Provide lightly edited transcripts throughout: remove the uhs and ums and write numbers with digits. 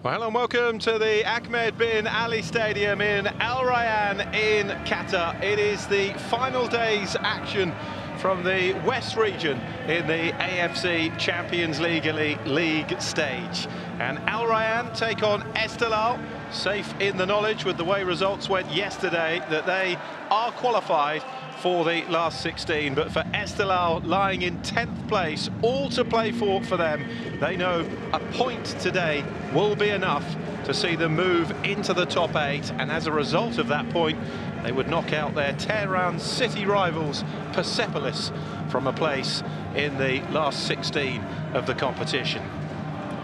Well, and welcome to the Ahmed bin Ali Stadium in Al Rayyan in Qatar. It is the final day's action from the West region in the AFC Champions League Elite League stage. And Al Rayyan take on Esteghlal, safe in the knowledge with the way results went yesterday that they are qualified for the last 16, but for Esteghlal lying in 10th place, all to play for them. They know a point today will be enough to see them move into the top 8, and as a result of that point, they would knock out their Tehran city rivals Persepolis from a place in the last 16 of the competition.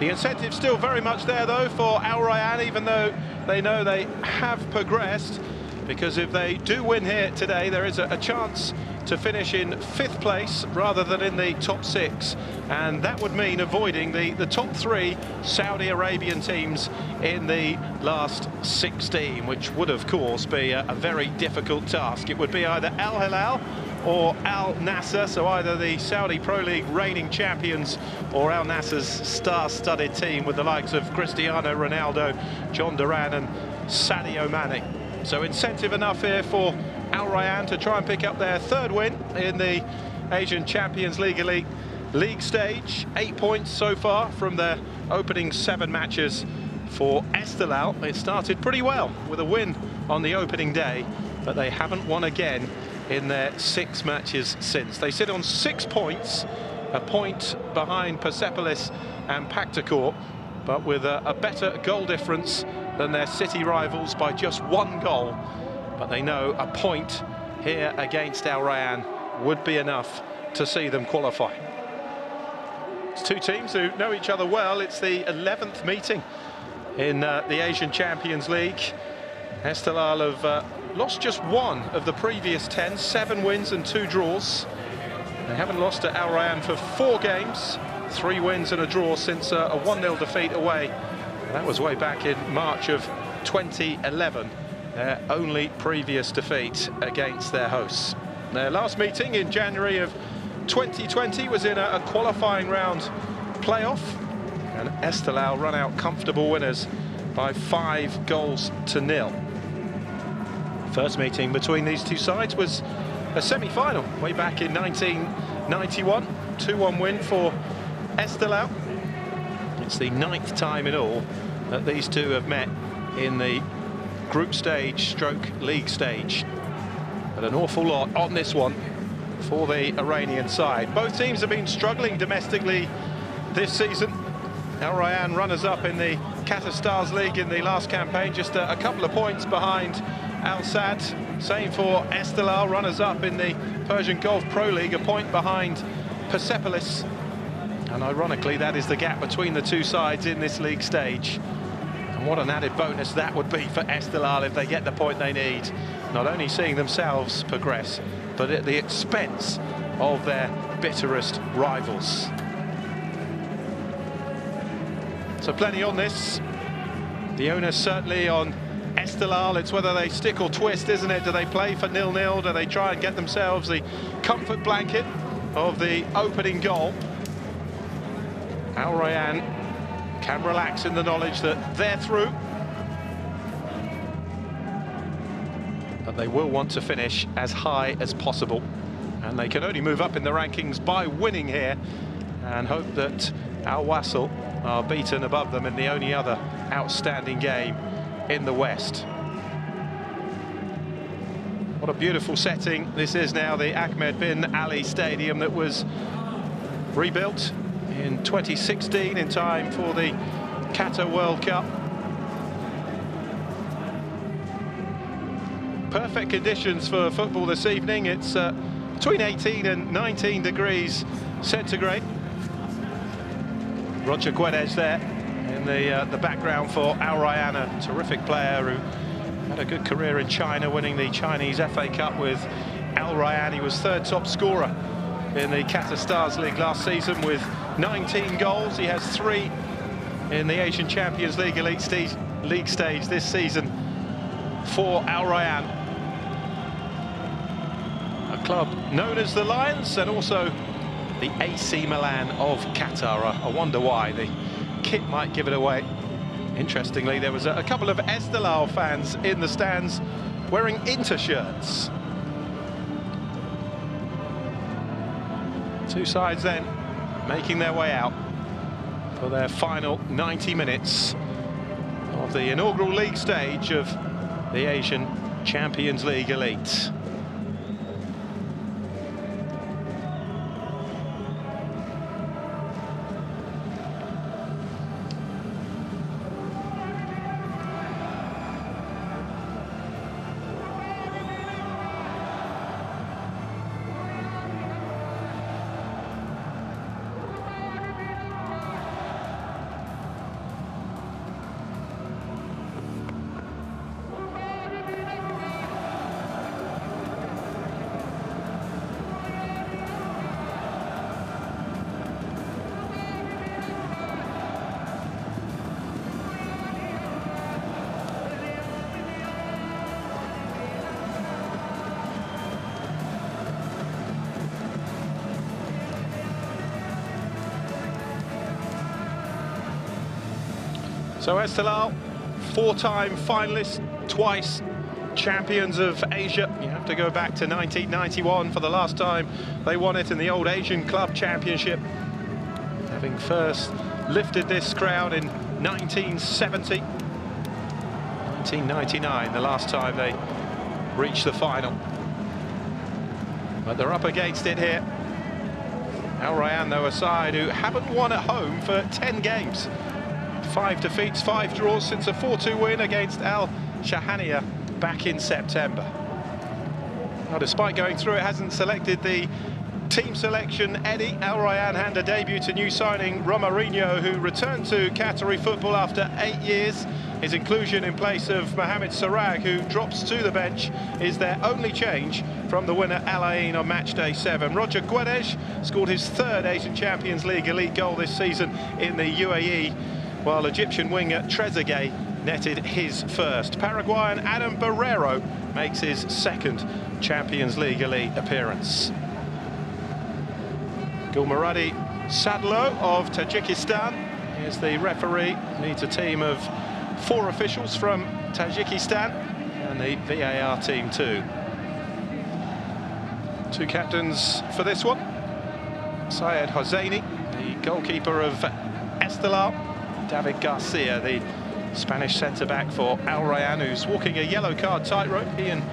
The incentive's still very much there though for Al Rayyan, even though they know they have progressed, because if they do win here today, there is a chance to finish in 5th place rather than in the top 6, and that would mean avoiding the top 3 Saudi Arabian teams in the last 16, which would of course be a very difficult task. It would be either Al Hilal or Al Nassr, so either the Saudi Pro League reigning champions or Al Nassr's star-studded team with the likes of Cristiano Ronaldo, John Duran and Sadio Mane. So incentive enough here for Al Rayyan to try and pick up their 3rd win in the Asian Champions League Elite League stage. 8 points so far from their opening 7 matches for Esteghlal. It started pretty well with a win on the opening day, but they haven't won again in their 6 matches since. They sit on 6 points, a point behind Persepolis and Paktakor, but with a better goal difference than their city rivals by just 1 goal. But they know a point here against Al Rayyan would be enough to see them qualify. It's 2 teams who know each other well. It's the 11th meeting in the Asian Champions League. Esteghlal have lost just 1 of the previous 10, 7 wins and 2 draws. They haven't lost to Al Rayyan for 4 games, 3 wins and a draw since a 1-0 defeat away. That was way back in March of 2011, their only previous defeat against their hosts. Their last meeting in January of 2020 was in a qualifying round playoff, and Esteghlal run out comfortable winners by 5 goals to 0. First meeting between these 2 sides was a semi-final way back in 1991, 2-1 win for Esteghlal. It's the 9th time in all that these 2 have met in the group stage stroke league stage. But an awful lot on this one for the Iranian side. Both teams have been struggling domestically this season. Al Rayyan runners-up in the Qatar Stars League in the last campaign, just a couple of points behind Al Sadd. Same for Esteghlal, runners-up in the Persian Gulf Pro League, a point behind Persepolis. And ironically, that is the gap between the 2 sides in this league stage. And what an added bonus that would be for Esteghlal if they get the point they need. Not only seeing themselves progress, but at the expense of their bitterest rivals. So plenty on this. The onus certainly on Esteghlal. It's whether they stick or twist, isn't it? Do they play for 0-0? Do they try and get themselves the comfort blanket of the opening goal? Al Rayyan can relax in the knowledge that they're through, but they will want to finish as high as possible, and they can only move up in the rankings by winning here and hope that Al Wasl are beaten above them in the only other outstanding game in the West. What a beautiful setting this is now, the Ahmed bin Ali Stadium that was rebuilt in 2016 in time for the Qatar World Cup. Perfect conditions for football this evening. It's between 18 and 19 degrees centigrade. Roger Guedes there in the background for Al Rayyan, a terrific player who had a good career in China, winning the Chinese FA Cup with Al Rayyan. He was 3rd top scorer in the Qatar Stars League last season with 19 goals. He has 3 in the Asian Champions League Elite League stage this season for Al Rayyan. A club known as the Lions and also the AC Milan of Qatar. I wonder why. The kit might give it away. Interestingly, there was a couple of Esteghlal fans in the stands wearing Inter shirts. Two sides then making their way out for their final 90 minutes of the inaugural league stage of the Asian Champions League Elite. So Esteghlal, four-time finalists, twice champions of Asia. You have to go back to 1991 for the last time they won it in the old Asian Club Championship, having first lifted this crown in 1970. 1999, the last time they reached the final. But they're up against it here. Al Rayyan, though, a side who haven't won at home for 10 games. 5 defeats, 5 draws since a 4-2 win against Al Shahaniya back in September. Now, despite going through, it hasn't selected the team selection. Eddie, Al Rayyan hand a debut to new signing Romarinho, who returned to Qatari football after 8 years. His inclusion in place of Mohamed Sarag, who drops to the bench, is their only change from the winner Al Ain on matchday 7. Roger Guedes scored his 3rd Asian Champions League Elite goal this season in the UAE, while Egyptian winger Trezeguet netted his 1st. Paraguayan Adam Barrero makes his 2nd Champions League Elite appearance. Gulmaradi Sadlo of Tajikistan is the referee, leads a team of 4 officials from Tajikistan and the VAR team too. 2 captains for this one. Syed Hosseini, the goalkeeper of Esteghlal. David Garcia, the Spanish centre-back for Al Rayyan, who's walking a yellow card tightrope. He and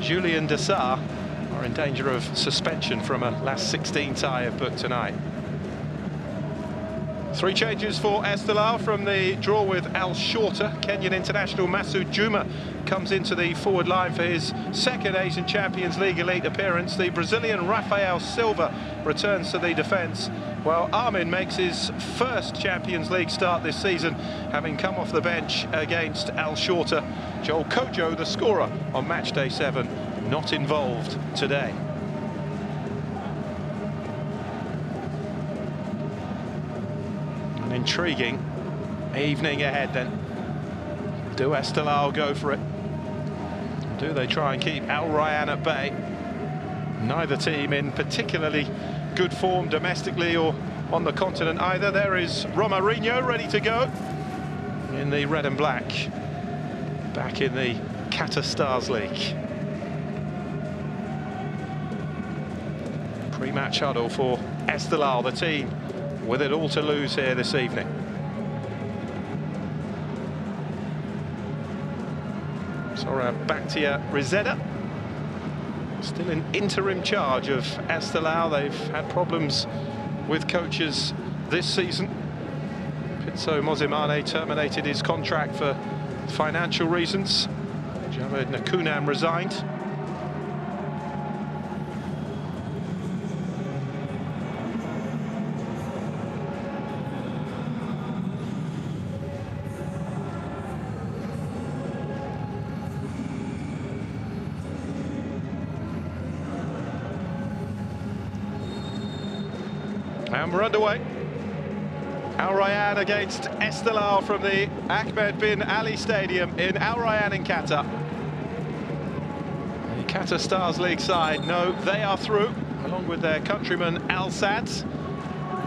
Julian Dessar are in danger of suspension from a last 16 tie of book tonight. 3 changes for Esteghlal from the draw with Al Shorter. Kenyan international Masoud Juma comes into the forward line for his 2nd Asian Champions League Elite appearance. The Brazilian Rafael Silva returns to the defence, while Armin makes his 1st Champions League start this season, having come off the bench against Al Shorter. Joel Kojo, the scorer on matchday 7, not involved today. An intriguing evening ahead then. Do Esteghlal go for it? Do they try and keep Al Rayyan at bay? Neither team in particularly good form domestically or on the continent either. There is Romarinho ready to go in the red and black, back in the Qatar Stars League. Pre-match huddle for Esteghlal, the team with it all to lose here this evening. Sora Bakhtia Rizeda still in interim charge of Esteghlal. They've had problems with coaches this season. Pitso Mozimane terminated his contract for financial reasons. Javed Nakunam resigned. And we're underway. Al Rayyan against Esteghlal from the Ahmed bin Ali Stadium in Al Rayyan in Qatar. The Qatar Stars League side know they are through, along with their countryman Al Sadd.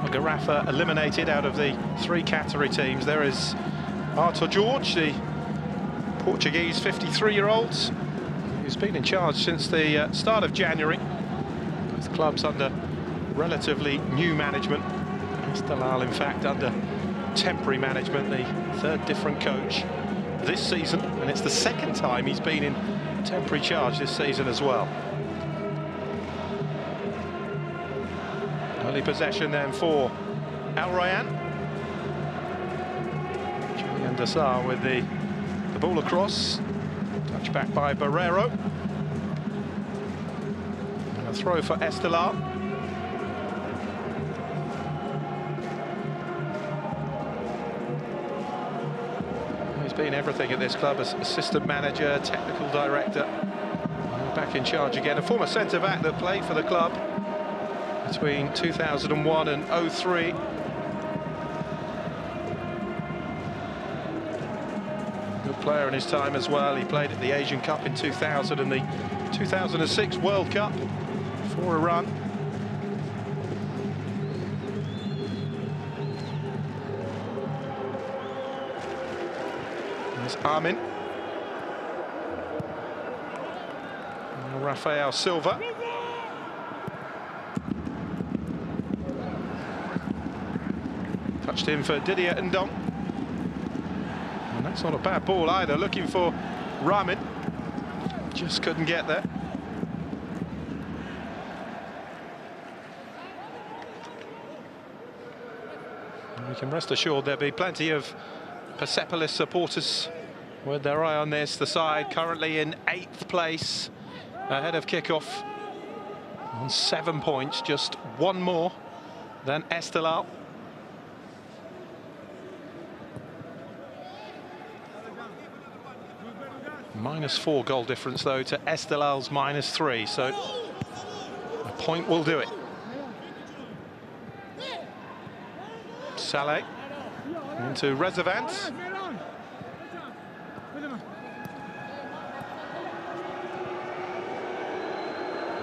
Garafa eliminated out of the 3 Qatari teams. There is Arthur Jorge, the Portuguese 53-year-old, who's been in charge since the start of January. Both clubs under relatively new management. Esteghlal, in fact, under temporary management, the third different coach this season, and it's the second time he's been in temporary charge this season as well. Early possession then for Al Rayyan. Julian Dassar with the ball across. Touch back by Barrero. And a throw for Esteghlal. He's been everything at this club as assistant manager, technical director. Back in charge again. A former centre-back that played for the club between 2001 and 03. Good player in his time as well. He played at the Asian Cup in 2000 and the 2006 World Cup for Iran. There's Armin. And Rafael Silva. Touched in for Didier Ndong. And that's not a bad ball either, looking for Ramin. Just couldn't get there. And we can rest assured there'll be plenty of Persepolis supporters with their eye on this. The side currently in 8th place ahead of Kickoff on 7 points, just one more than Esteghlal. -4 goal difference, though, to Esteghlal -3, so a point will do it. Saleh into Reservant.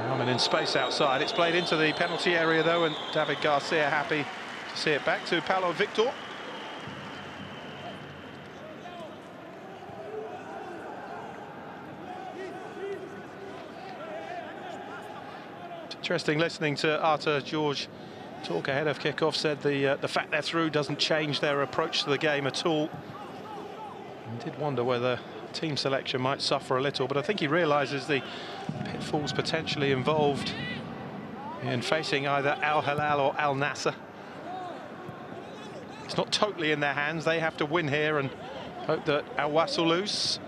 Ramin in space outside. It's played into the penalty area, though, and David Garcia happy to see it back to Paulo Victor. Interesting listening to Arthur Jorge talk ahead of Kickoff. Said the fact they're through doesn't change their approach to the game at all. I did wonder whether team selection might suffer a little, but I think he realises the pitfalls potentially involved in facing either Al Hilal or Al Nassr. It's not totally in their hands. They have to win here and hope that Al Wasl lose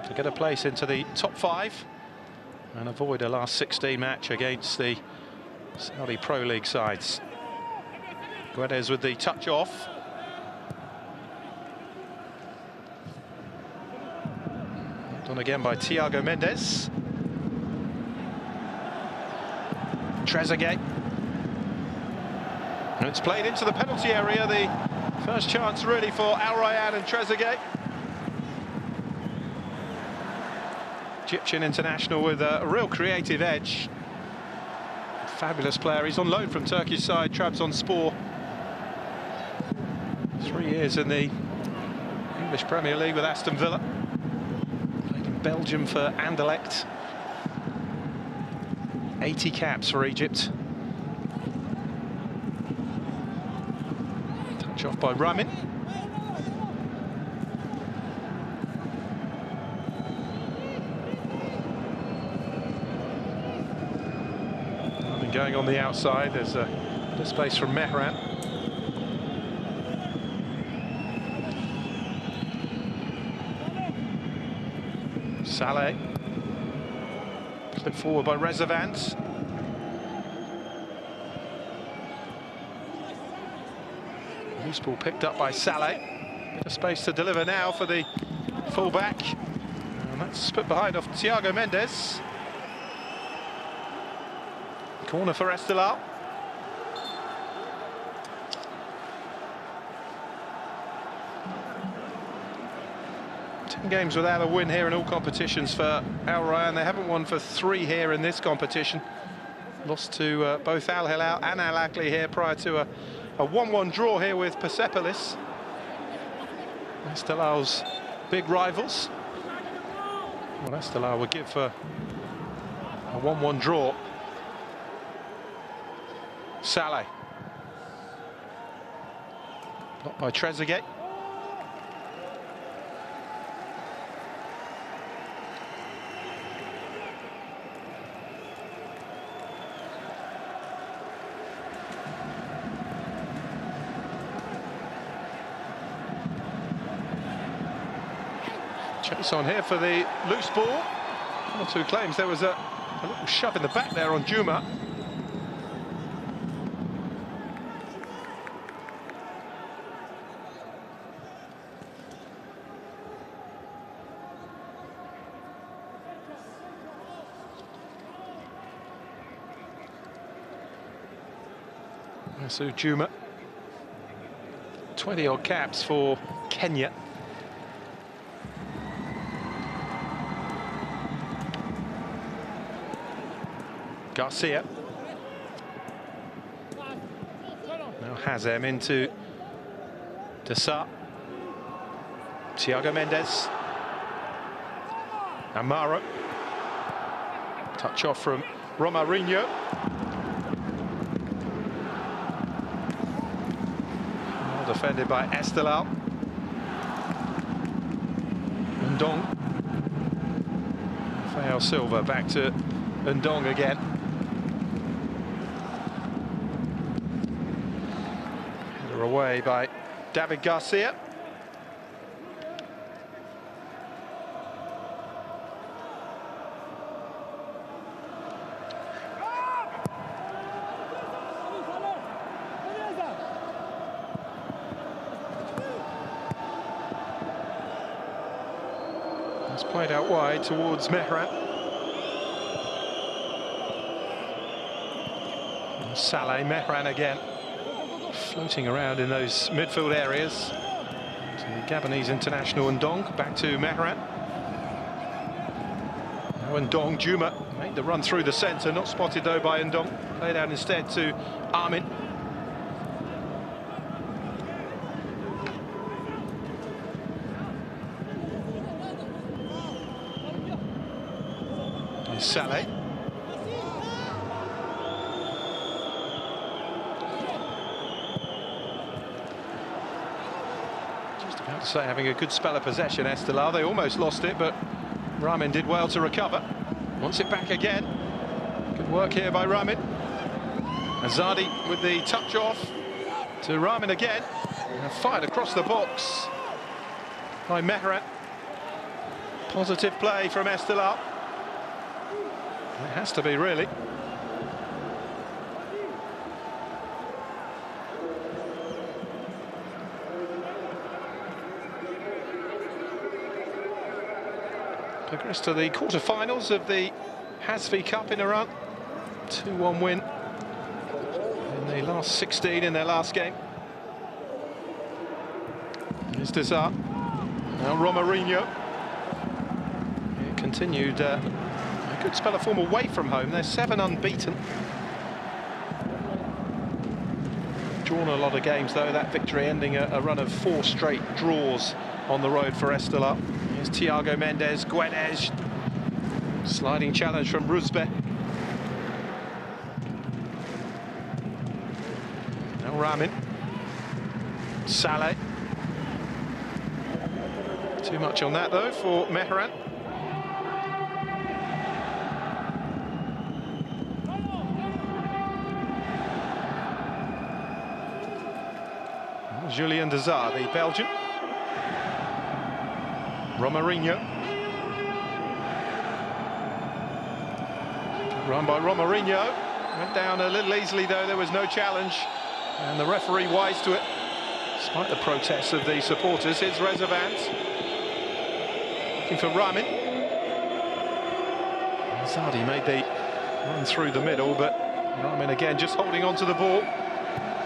to get a place into the top 5 and avoid a last 16 match against the Saudi Pro League sides. Guedes with the touch off. Done again by Thiago Mendes. Trezeguet. And it's played into the penalty area. The first chance really for Al Rayyan and Trezeguet. Egyptian international with a real creative edge. Fabulous player. He's on loan from Turkish side Trabzonspor. 3 years in the English Premier League with Aston Villa. Played in Belgium for Anderlecht. 80 caps for Egypt. Touch off by Ramin. Going on the outside, there's a bit of space from Mehran. Saleh. Slid forward by Reservant. Loose ball picked up by Saleh. Bit of space to deliver now for the full-back. And that's put behind off Thiago Mendes. Corner for Esteghlal. Games without a win here in all competitions for Al Rayyan. They haven't won for 3 here in this competition. Lost to both Al Hilal and Al Ahly here prior to a 1-1 draw here with Persepolis. Esteghlal big rivals. What Esteghlal would give for a 1-1 draw. Saleh. Blocked by Trezeguet. Chase on here for the loose ball. One or two claims. There was a little shove in the back there on Juma. So Juma, 20-odd caps for Kenya. Garcia. Now Hazem into Dessart. Thiago Mendes. Amaro. Touch off from Romarinho. Well defended by Esteghlal. Ndong. Rafael Silva back to Ndong again. Away by David Garcia. It's played out wide towards Mehran. Saleh, Mehran again. Floating around in those midfield areas. So the Gabonese international Ndong back to Mehran. Now Ndong, Juma made the run through the centre, not spotted though by Ndong. Played out instead to Armin. Here's Saleh. So having a good spell of possession, Esteghlal. They almost lost it, but Ramin did well to recover. Wants it back again. Good work here by Ramin. Azadi with the touch off to Ramin again. And fired across the box by Mehran. Positive play from Esteghlal. It has to be, really. Progress to the quarter-finals of the AFC Cup in Iran. 2-1 win in the last 16 in their last game. Here's Dessart. Now Romarinho. It continued a good spell of form away from home. They're 7 unbeaten. Drawn a lot of games, though. That victory ending a run of 4 straight draws on the road for Esteghlal. Here's Thiago Mendes, Guedes. Sliding challenge from Rusbe. Now Ramin. Saleh. Too much on that, though, for Mehran. Julien Dessart, the Belgian. Romarinho. Run by Romarinho. Went down a little easily, though. There was no challenge. And the referee wise to it, despite the protests of the supporters. Here's Reservant. Looking for Ramin. Azadi made the run through the middle, but Ramin again just holding on to the ball.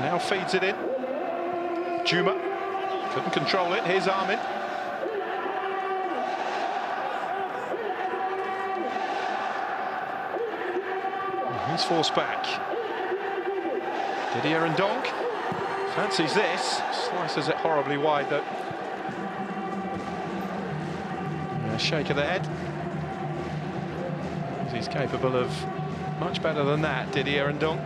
Now feeds it in. Juma couldn't control it. Here's Armin. He's forced back. Didier Ndong fancies this. Slices it horribly wide, though. A shake of the head. He's capable of much better than that, Didier Ndong.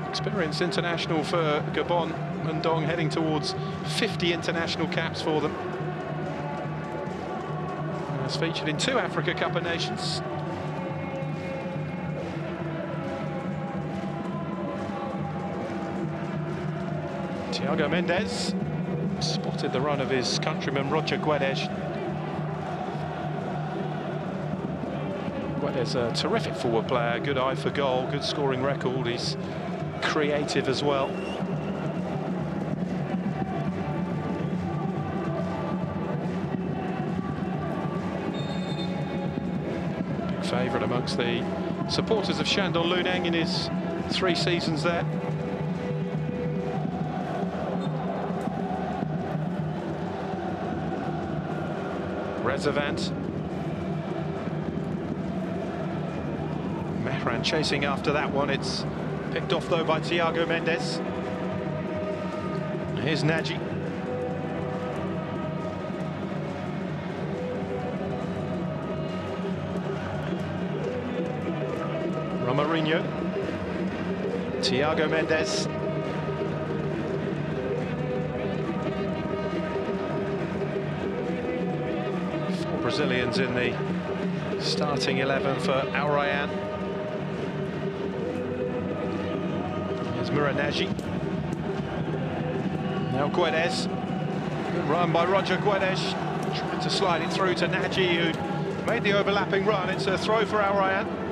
Experienced international for Gabon. Ndong heading towards 50 international caps for them. Has featured in 2 Africa Cup of Nations. Thiago Mendes spotted the run of his countryman Roger Guedes. Guedes a terrific forward player, good eye for goal, good scoring record. He's creative as well. Big favourite amongst the supporters of Shandong Luneng in his 3 seasons there. Reservant. Mehran chasing after that one. It's picked off though by Thiago Mendes. Here's Nagy. Romarinho. Thiago Mendes. Brazilians in the starting 11 for Al Rayyan. Here's Nagy. Now Guedes. Good run by Roger Guedes. Trying to slide it through to Nagy, who made the overlapping run. It's a throw for Al Rayyan.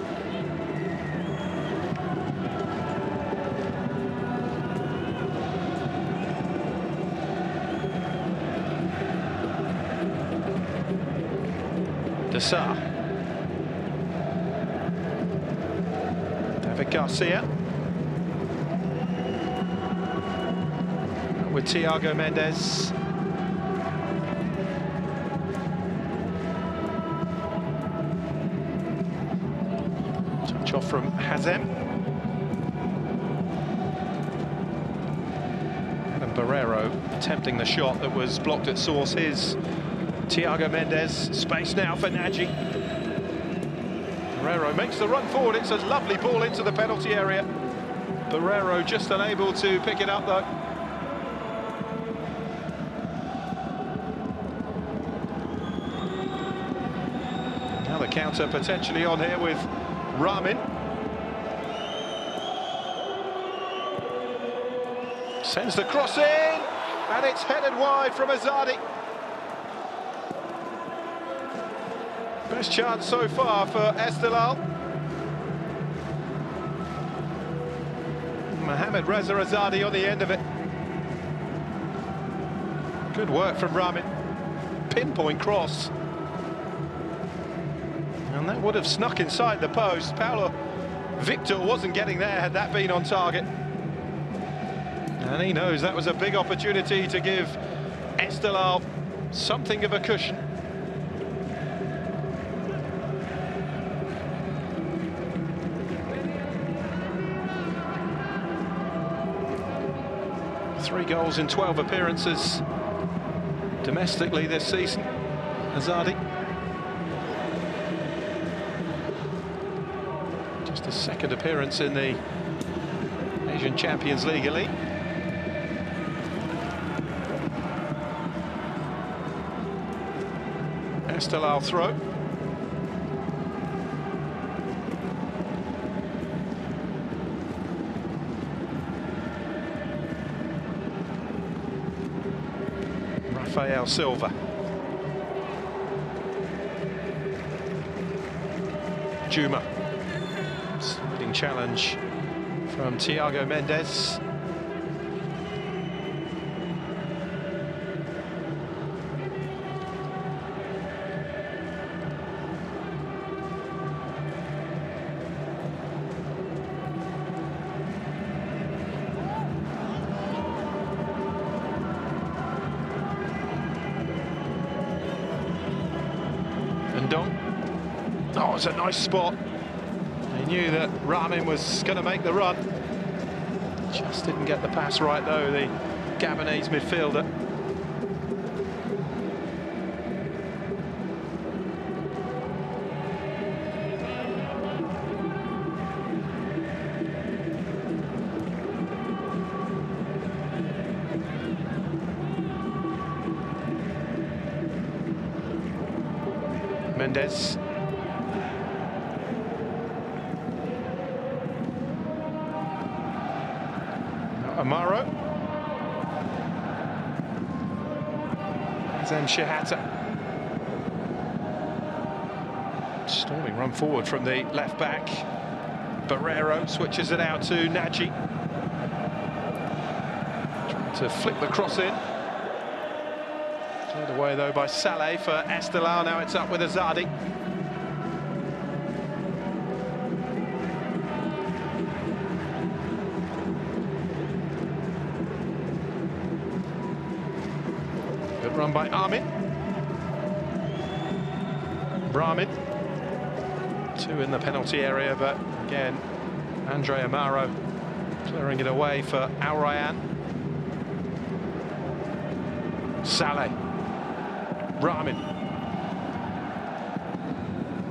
Desar. David Garcia. With Thiago Mendes. Touch off from Hazem. And Barreiro attempting the shot that was blocked at source. Here's Thiago Mendes, space now for Nagy. Barreiro makes the run forward. It's a lovely ball into the penalty area. Barreiro just unable to pick it up though. Now the counter potentially on here with Ramin. Sends the cross in, and it's headed wide from Azadi. Best chance so far for Esteghlal. Mohamed Reza Azadi on the end of it. Good work from Ramin. Pinpoint cross. And that would have snuck inside the post. Paulo Victor wasn't getting there had that been on target. And he knows that was a big opportunity to give Esteghlal something of a cushion. Three goals in 12 appearances domestically this season, Azadi. Just his 2nd appearance in the AFC Champions League Elite. Esteghlal throw. Rafael Silva. Juma. Sliding challenge from Thiago Mendes. Ndong. Oh, it's a nice spot. He knew that Ramin was going to make the run. Just didn't get the pass right, though, the Gabonese midfielder. Mendez. Amaro. Then Shahata. Storming run forward from the left back. Barrero switches it out to Nagy. Trying to flick the cross in. Cleared away though by Saleh for Esteghlal. Now it's up with Azadi. Good run by Armin. Brahmin. Two in the penalty area, but again, Andre Amaro clearing it away for Rayyan. Saleh. Brahmin.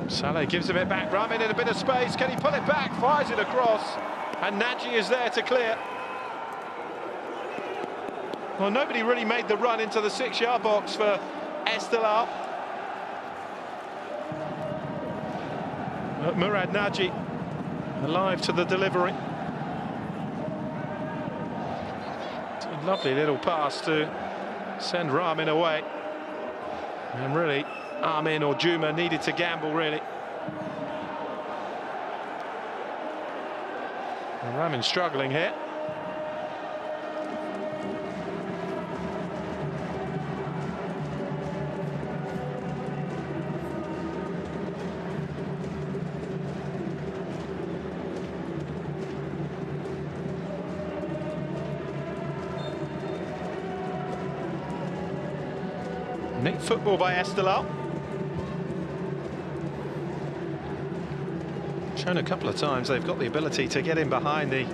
Saleh gives him it back. Brahmin in a bit of space. Can he pull it back? Fires it across. And Nagy is there to clear. Well, nobody really made the run into the 6-yard box for Esteghlal. Murad Nagy alive to the delivery. It's a lovely little pass to send Ramin away. And really, Armin or Juma needed to gamble, really. And Ramin struggling here. Neat football by Esteghlal. Shown a couple of times they've got the ability to get in behind the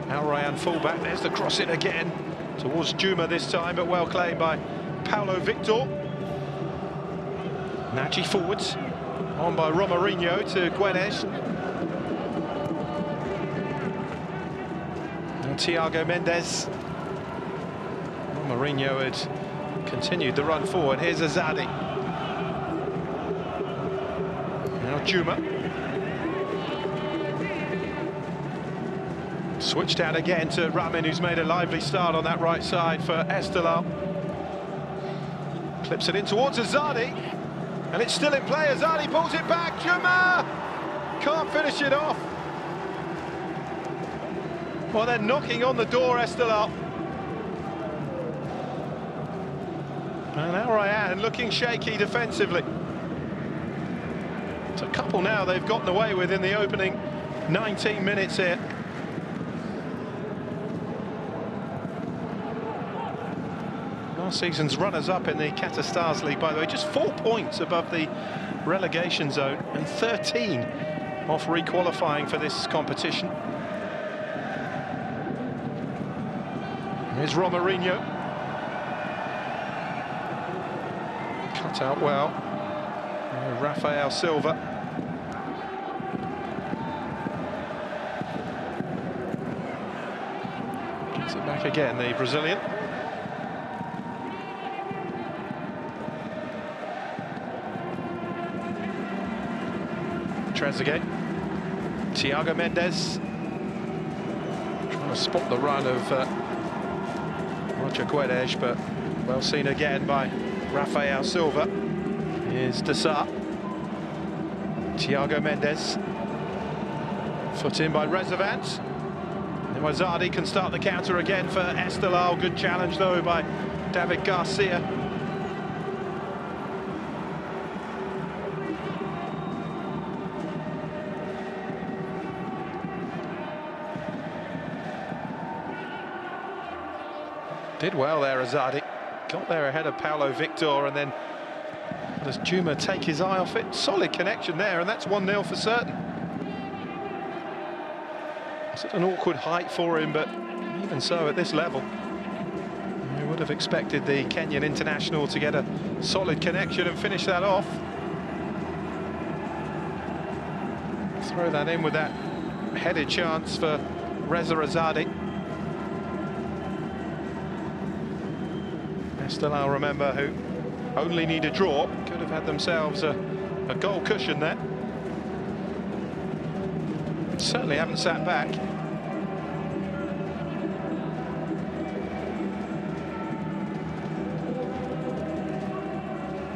Rayyan fullback. There's the cross in again towards Juma this time, but well claimed by Paulo Victor. Nagy forwards, on by Romarinho to Guedes. And Thiago Mendes. Romarinho had continued the run forward. Here's Azadi. Now Juma. Switched out again to Ramin, who's made a lively start on that right side for Esteghlal. Clips it in towards Azadi. And it's still in play. Azadi pulls it back. Juma can't finish it off. Well, they're knocking on the door, Esteghlal. And Rayyan looking shaky defensively. It's a couple now they've gotten away with in the opening 19 minutes here. Last season's runners-up in the Qatar Stars League, by the way, just 4 points above the relegation zone and 13 off re-qualifying for this competition. Here's Romarinho. Cut out well. Rafael Silva. Gets it back again, the Brazilian. Trezeguet. Thiago Mendes. Trying to spot the run of Roger Guedes, but well seen again by Rafael Silva. Here's Dessart. Thiago Mendes. Foot in by Rezavant. Then Azadi can start the counter again for Esteghlal. Good challenge though by David Garcia. Did well there, Azadi. Got there ahead of Paulo Victor, and then does Juma take his eye off it? Solid connection there, and that's 1-0 for certain. It's at an awkward height for him, but even so, at this level, you would have expected the Kenyan international to get a solid connection and finish that off. Throw that in with that headed chance for Reza Azadi. Esteghlal, remember, who only need a draw, could have had themselves a a goal cushion there. Certainly haven't sat back.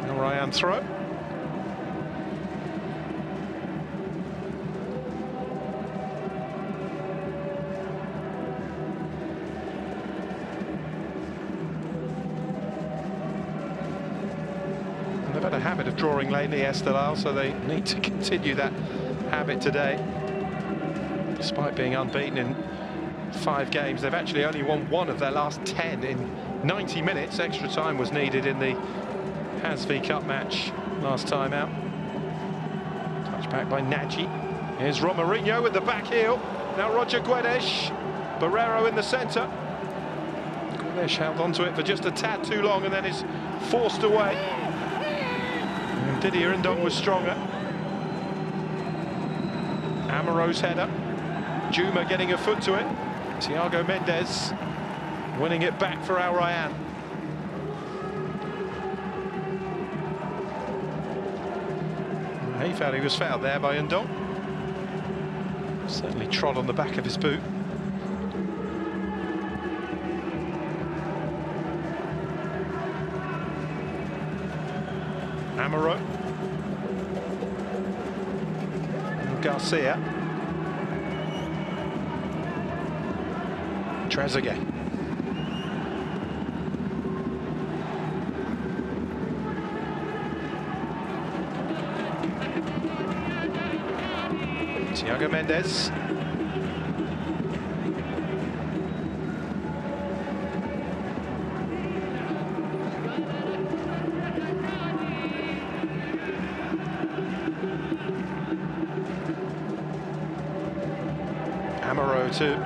Now Rayyan throw. They've had a habit of drawing lately, Esteghlal, so they need to continue that habit today. Despite being unbeaten in 5 games, they've actually only won 1 of their last 10 in 90 minutes. Extra time was needed in the AFC Cup match last time out. Touch back by Nagy. Here's Romarinho with the back heel. Now Roger Guedes. Barrero in the centre. Guedes held onto it for just a tad too long and then is forced away. And Didier Ndong was stronger. Amaro's header. Juma getting a foot to it. Thiago Mendes winning it back for Al Rayyan. He felt he was fouled there by Ndong. Certainly trod on the back of his boot. Amaro. Garcia. Trezeguet. Thiago Mendes. Amaro to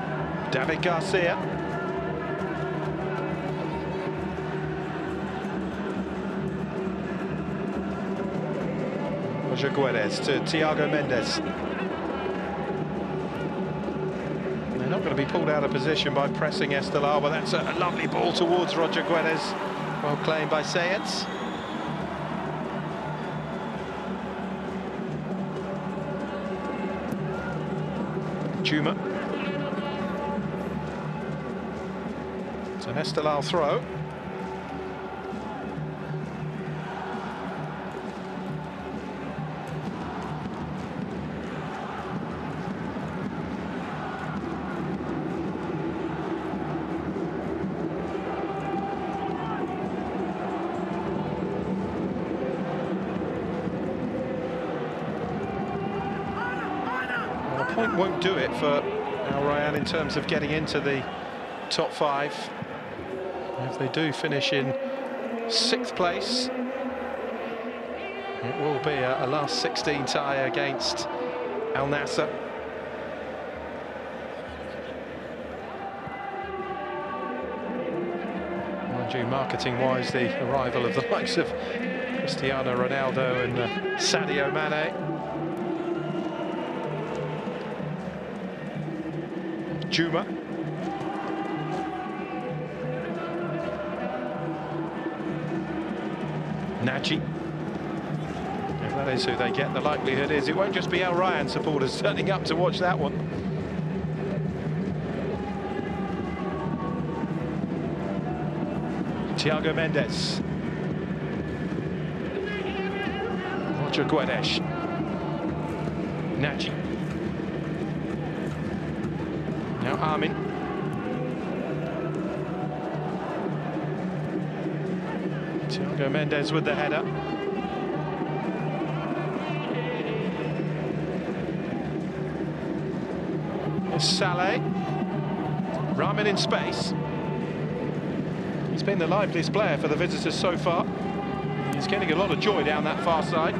David Garcia. Roger Guedes to Thiago Mendes. They're not going to be pulled out of position by pressing Esteghlal, but that's a lovely ball towards Roger Guedes. Well claimed by Sayets. Juma. It's an Esteghlal throw. Point won't do it for Al Rayyan in terms of getting into the top 5. If they do finish in 6th place, it will be a last 16 tie against Al Nassr. Mind you, marketing-wise, the arrival of the likes of Cristiano Ronaldo and Sadio Mane. Juma. Nagy. If that is who they get, the likelihood is it won't just be Al Rayyan supporters turning up to watch that one. Thiago Mendes. Roger Guedes. Nagy. Now Armin. Thiago Mendes with the header. Here's Saleh. Ramin in space. He's been the liveliest player for the visitors so far. He's getting a lot of joy down that far side.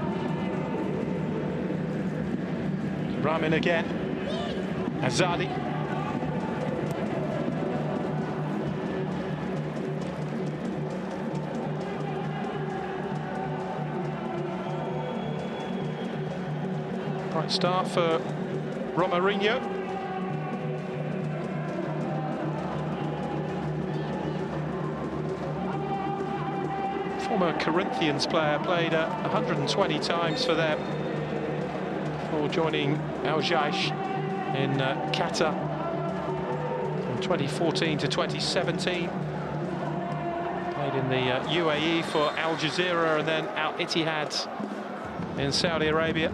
Ramin again. Azadi. Bright start for Romarinho. former Corinthians player, played 120 times for them before joining Al Jaish in Qatar from 2014 to 2017. Played in the UAE for Al Jazeera and then Al Ittihad in Saudi Arabia.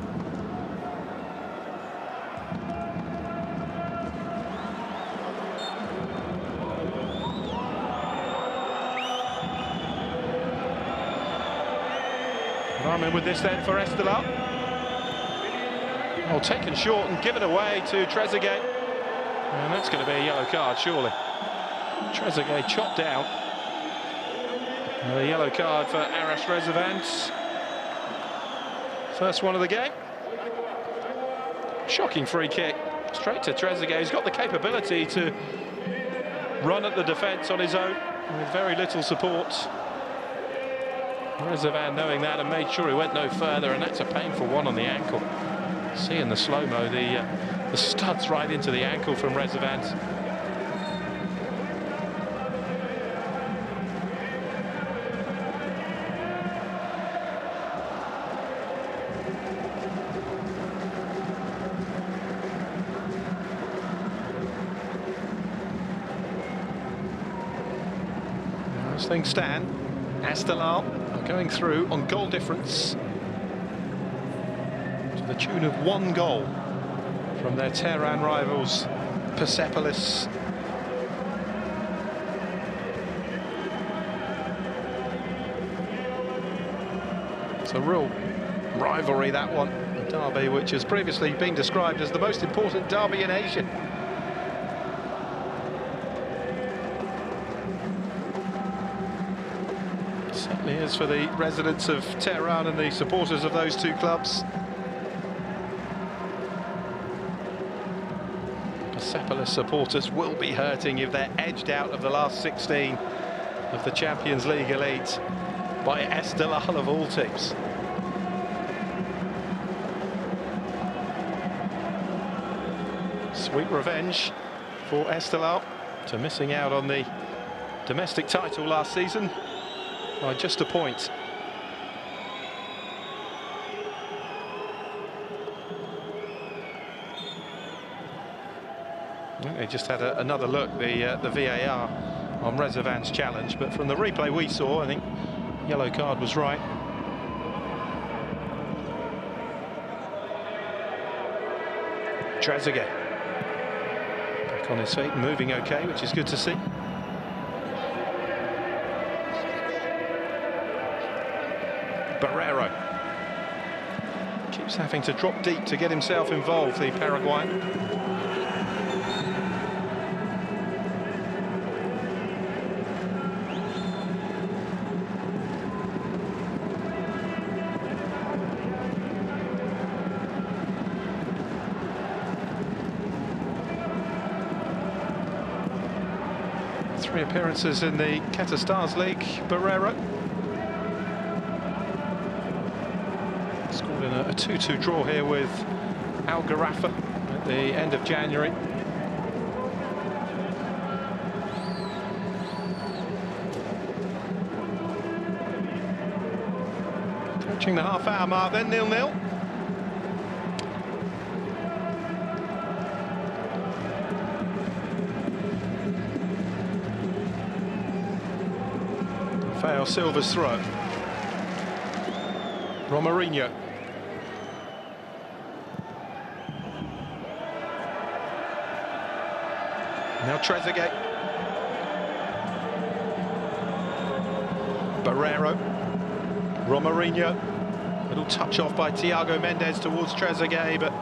Rayyan with this then for Esteghlal. Oh, taken short and given away to Trezeguet. And that's going to be a yellow card, surely. Trezeguet chopped down. And a yellow card for Aras Rezavans. First one of the game. Shocking free kick. Straight to Trezeguet. He's got the capability to run at the defence on his own with very little support. Rezavan knowing that and made sure he went no further, and that's a painful one on the ankle. See in the slow-mo the studs right into the ankle from Rezavan. As things stand, Esteghlal going through on goal difference to the tune of 1 goal from their Tehran rivals, Persepolis. It's a real rivalry, that one, a derby which has previously been described as the most important derby in Asia. Certainly is for the residents of Tehran and the supporters of those two clubs. Persepolis supporters will be hurting if they're edged out of the last 16 of the Champions League Elite by Esteghlal of all teams. Sweet revenge for Esteghlal to missing out on the domestic title last season by just a point. They just had another look, the VAR on Rezavan's challenge, but from the replay we saw, I think yellow card was right. Trezeguet back on his feet, moving okay, which is good to see. Barrero keeps having to drop deep to get himself involved, the Paraguayan. Three appearances in the Qatar Stars League, Barrero. Scored in a 2-2 draw here with Al Gharafa at the end of January. Approaching the half-hour mark then, 0-0. Rafael Silva's throw. Romarinho. Now Trezeguet. Barrero. Romarinho. Little touch off by Thiago Mendes towards Trezeguet, but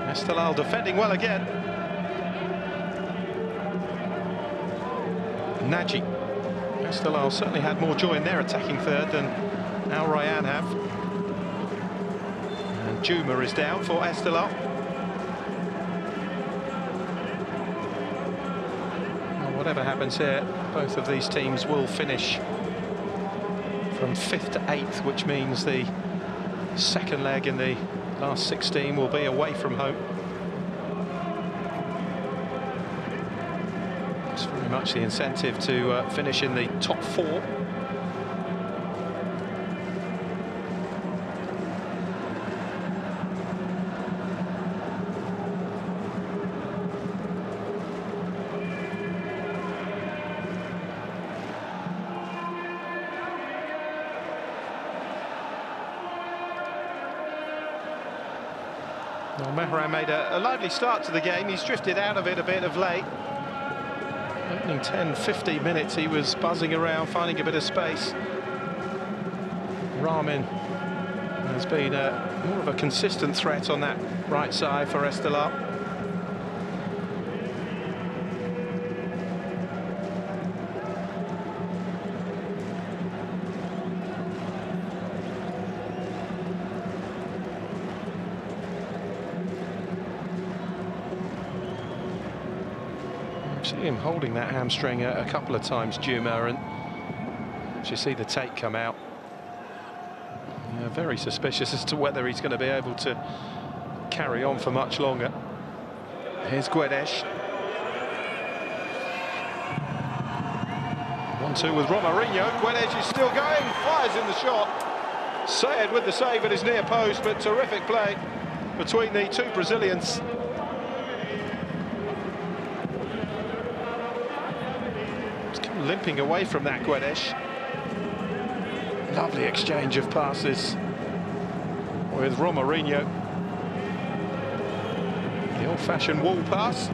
Esteghlal defending well again. Nagy. Esteghlal certainly had more joy in their attacking third than Al Rayyan have. And Juma is down for Esteghlal. Whatever happens here, both of these teams will finish from 5th to 8th, which means the second leg in the last 16 will be away from home. It's very much the incentive to finish in the top 4. Well, Mehran made a lively start to the game. He's drifted out of it a bit of late. Opening 10-15 minutes, he was buzzing around, finding a bit of space. Rayyan has been more of a consistent threat on that right side for Esteghlal. See him holding that hamstring a couple of times, Juma, and you see the tape come out. Yeah, very suspicious as to whether he's going to be able to carry on for much longer. Here's Guedes. 1-2 with Mourinho. Guedes is still going, fires in the shot. Sayed with the save at his near post, but terrific play between the two Brazilians. Limping away from that, Guedes. Lovely exchange of passes with Mourinho. The old-fashioned wall pass.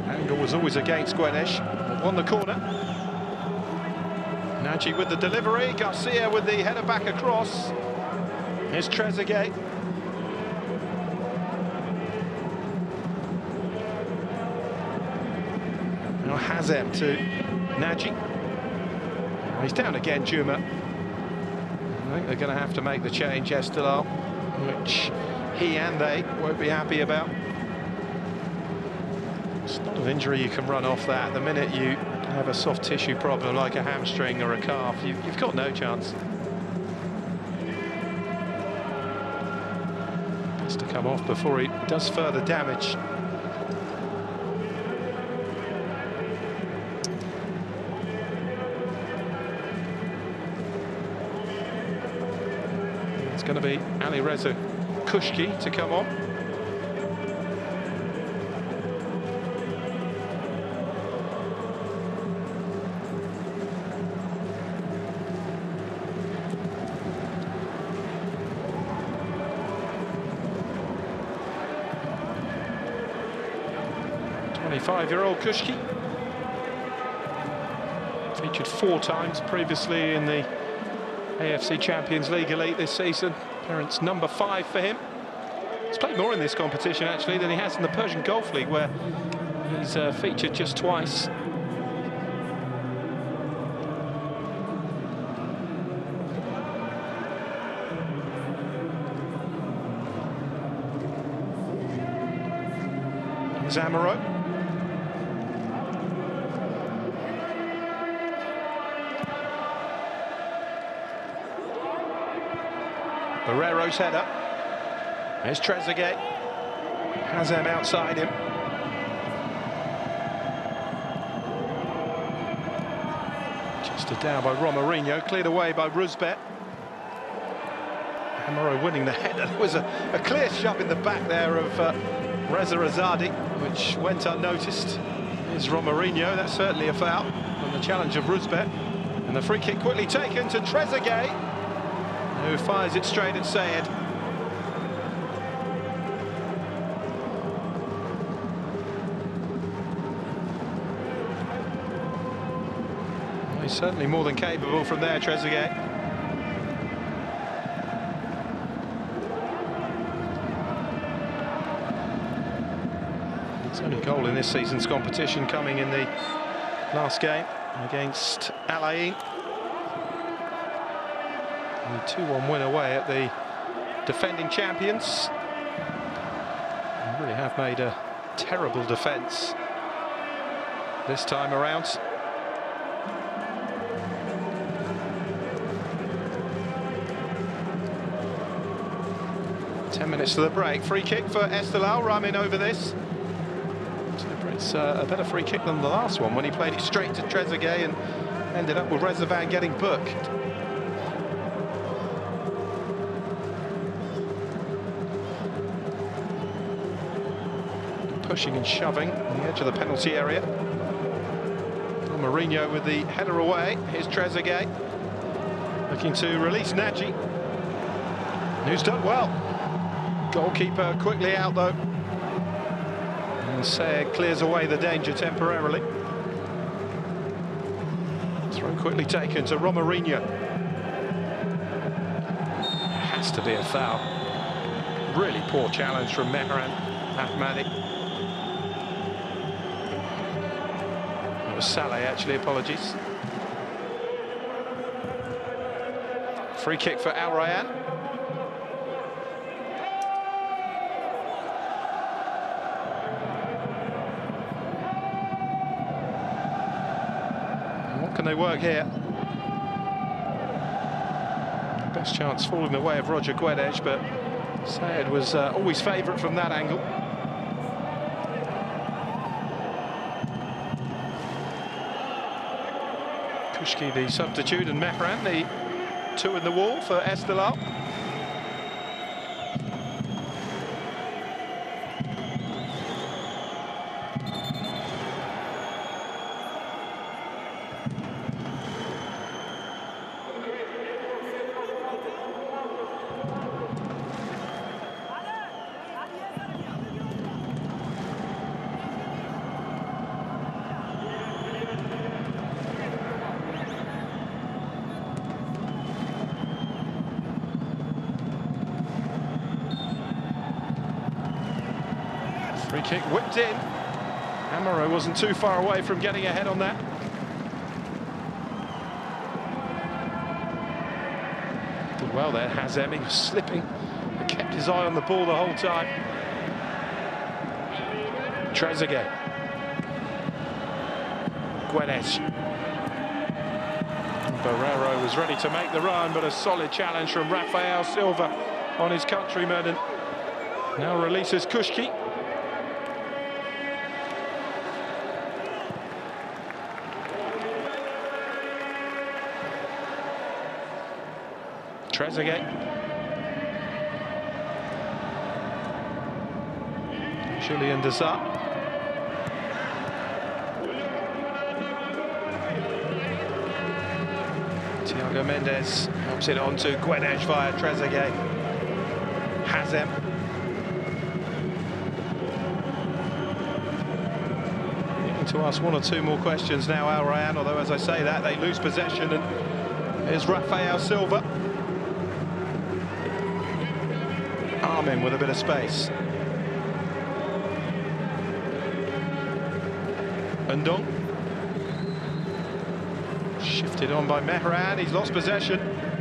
Angle was always against Guedes. On the corner. Nagy with the delivery. Garcia with the header back across. Here's Trezeguet. Hazem to Nagy. He's down again, Juma. I think they're going to have to make the change, Esteghlal, which he and they won't be happy about. It's not an injury you can run off that. The minute you have a soft tissue problem like a hamstring or a calf, you've got no chance. Has to come off before he does further damage. It's going to be Alireza Kushki to come on. .25-year-old Kushki. Featured 4 times previously in the AFC Champions League Elite this season. Appearance number 5 for him. He's played more in this competition actually than he has in the Persian Gulf League, where he's featured just twice. Zamaro. Barrero's header. There's Trezeguet. Hazem outside him. Just down by Mourinho, cleared away by Rusbet. Amaro winning the header. There was a clear shove in the back there of Reza Razadi, which went unnoticed. Here's Mourinho, that's certainly a foul on the challenge of Rusbet. And the free kick quickly taken to Trezeguet, who fires it straight at Sayed. Well, he's certainly more than capable from there, Trezeguet. His only goal in this season's competition coming in the last game against Al Ain. 2-1 win away at the defending champions. They really have made a terrible defence this time around. Ten minutes to the break. Free kick for Esteghlal. Rayyan over this. It's a better free kick than the last one when he played it straight to Trezeguet and ended up with Rezavan getting booked. Pushing and shoving on the edge of the penalty area. Mourinho with the header away. Here's Trezeguet looking to release Nagy. Who's done well. Goalkeeper quickly out though. And Sayed clears away the danger temporarily. Throw quickly taken to Romarinho. Has to be a foul. Really poor challenge from Mehran Ahmadi. It was Saleh actually, apologies. Free kick for Al Rayyan. What can they work here? Best chance falling the way of Roger Guedes, but Sayed was always favourite from that angle. Kushki the substitute, and Mehran the two in the wall for Esteghlal. Free kick whipped in. Amaro wasn't too far away from getting ahead on that. Did well there, Hazem. He was slipping, but kept his eye on the ball the whole time. Trezeguet. Guedes. Barrero was ready to make the run, but a solid challenge from Rafael Silva on his countryman, and now releases Kushki. Trezeguet. Julian Desart. Thiago Mendes helps it on to Guedes via Trezeguet. Hazem. Needing to ask one or two more questions now, Al Rayyan, although as I say that, they lose possession, and here's Rafael Silva. Armin with a bit of space. Undong. Shifted on by Mehran, he's lost possession.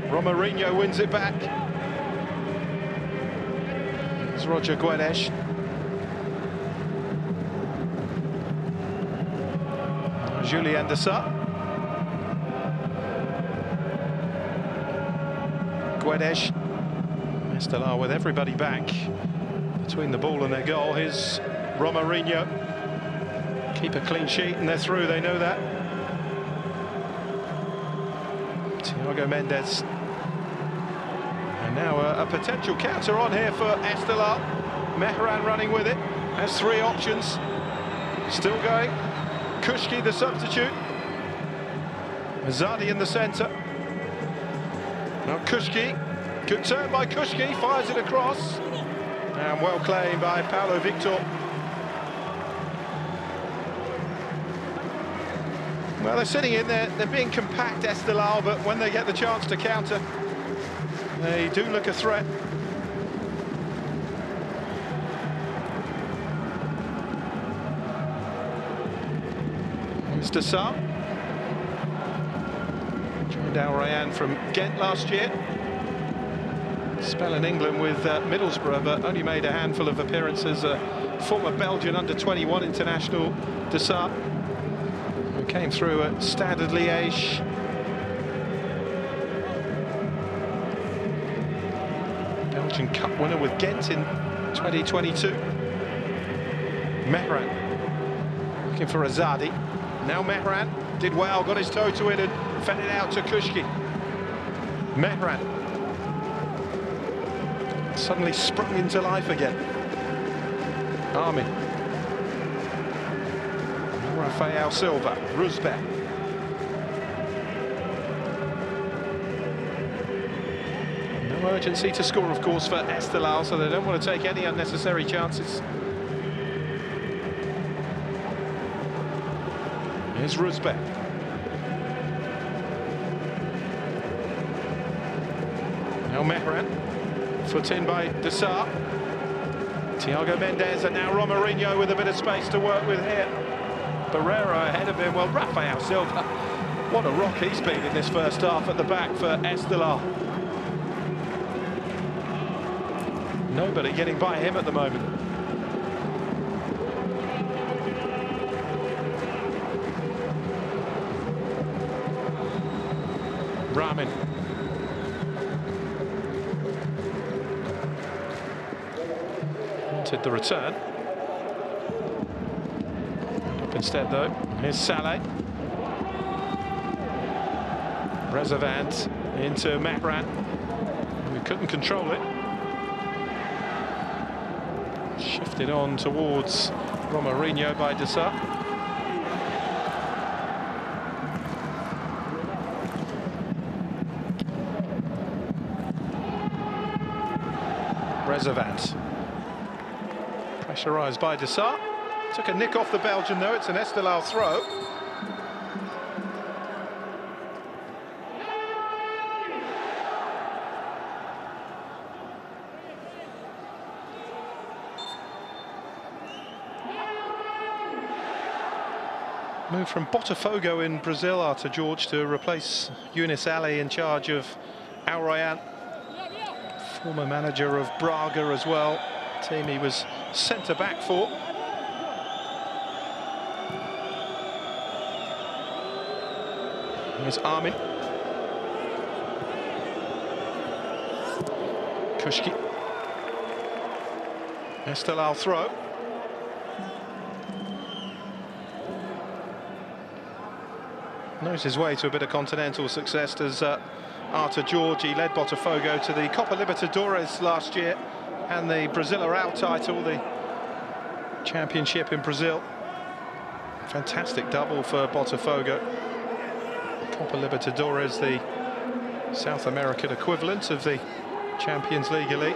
Romarinho wins it back. It's Roger Guedes. Julian Desart. Guedes. Esteghlal with everybody back between the ball and their goal. Here's Romarinho. Keep a clean sheet and they're through, they know that. Thiago Mendes. And now a potential counter on here for Esteghlal. Mehran running with it. Has three options. Still going. Kushki the substitute. Azadi in the centre. Now Kushki. Good turn by Kushki, fires it across. And well claimed by Paulo Victor. Well, they're sitting in there, they're being compact, Esteghlal, but when they get the chance to counter, they do look a threat. Here's Desart. Joined Al Rayyan from Ghent last year. Spell in England with Middlesbrough, but only made a handful of appearances. Former Belgian under-21 international, Desart, who came through at Stade Liège. Belgian Cup winner with Ghent in 2022. Mehran looking for Azadi. Now Mehran did well, got his toe to it and fed it out to Kushki. Mehran suddenly sprung into life again. Armin. Rafael Silva, Rusbe. No urgency to score, of course, for Esteghlal, so they don't want to take any unnecessary chances. Here's Rusbek. Now Mehran, foot in by Dessart. Thiago Mendes, and now Romarinho with a bit of space to work with here. Barrera ahead of him. Well, Rafael Silva, what a rock he's been in this first half at the back for Esteghlal. Nobody getting by him at the moment. Ramin. Wanted the return. Up instead though. Here's Saleh. Rezavant into Mehran. We couldn't control it. Shifted on towards Romarinho by Dessart. Rezavant. Pressurised by Dessart. Took a nick off the Belgian though, it's an Esteghlal throw. Move from Botafogo in Brazil, Arthur George, to replace Younis Ali in charge of Al Rayyan. Former manager of Braga as well, team he was centre-back for. Here's Armin. Kushki. Esteghlal throw. Knows his way to a bit of continental success. Does Arthur George. He led Botafogo to the Copa Libertadores last year and the Brasileirão title, the championship in Brazil. Fantastic double for Botafogo. Copa Libertadores, the South American equivalent of the Champions League Elite.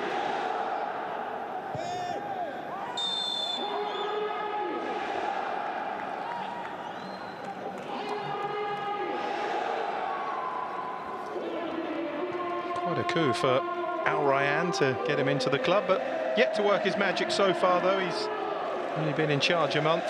Quite a coup for Al Rayyan to get him into the club, but yet to work his magic so far, though. He's only been in charge a month.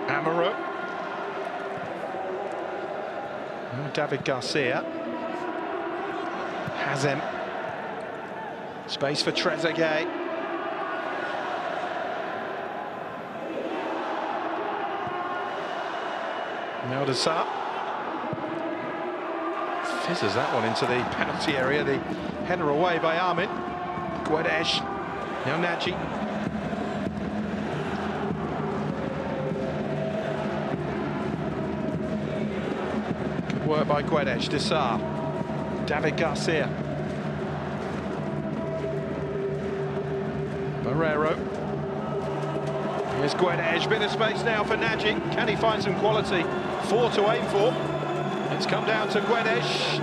Amaro. David Garcia. Hazem. Space for Trezeguet. Now Dessart. Fizzes that one into the penalty area. The header away by Armin. Guedes. Now Nagy. Good work by Guedes. Dessart. David Garcia. Barrero. Here's Guedes. Bit of space now for Nagy. Can he find some quality? 4 to aim for. It's come down to Guedes.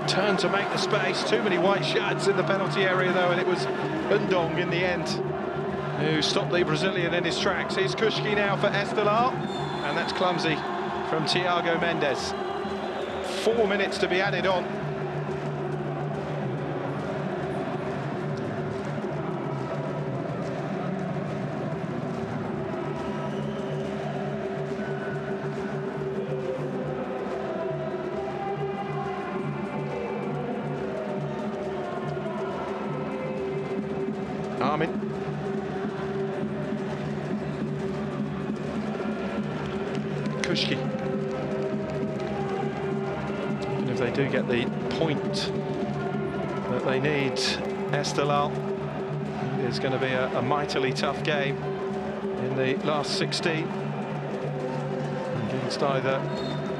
Turn to make the space. Too many white shirts in the penalty area though, and it was Undong in the end who stopped the Brazilian in his tracks. Here's Kushki now for Esteghlal, and that's clumsy from Thiago Mendes. 4 minutes to be added on. Armin. Kushki. And if they do get the point that they need, Esteghlal, it's going to be a mightily tough game in the last 16 against either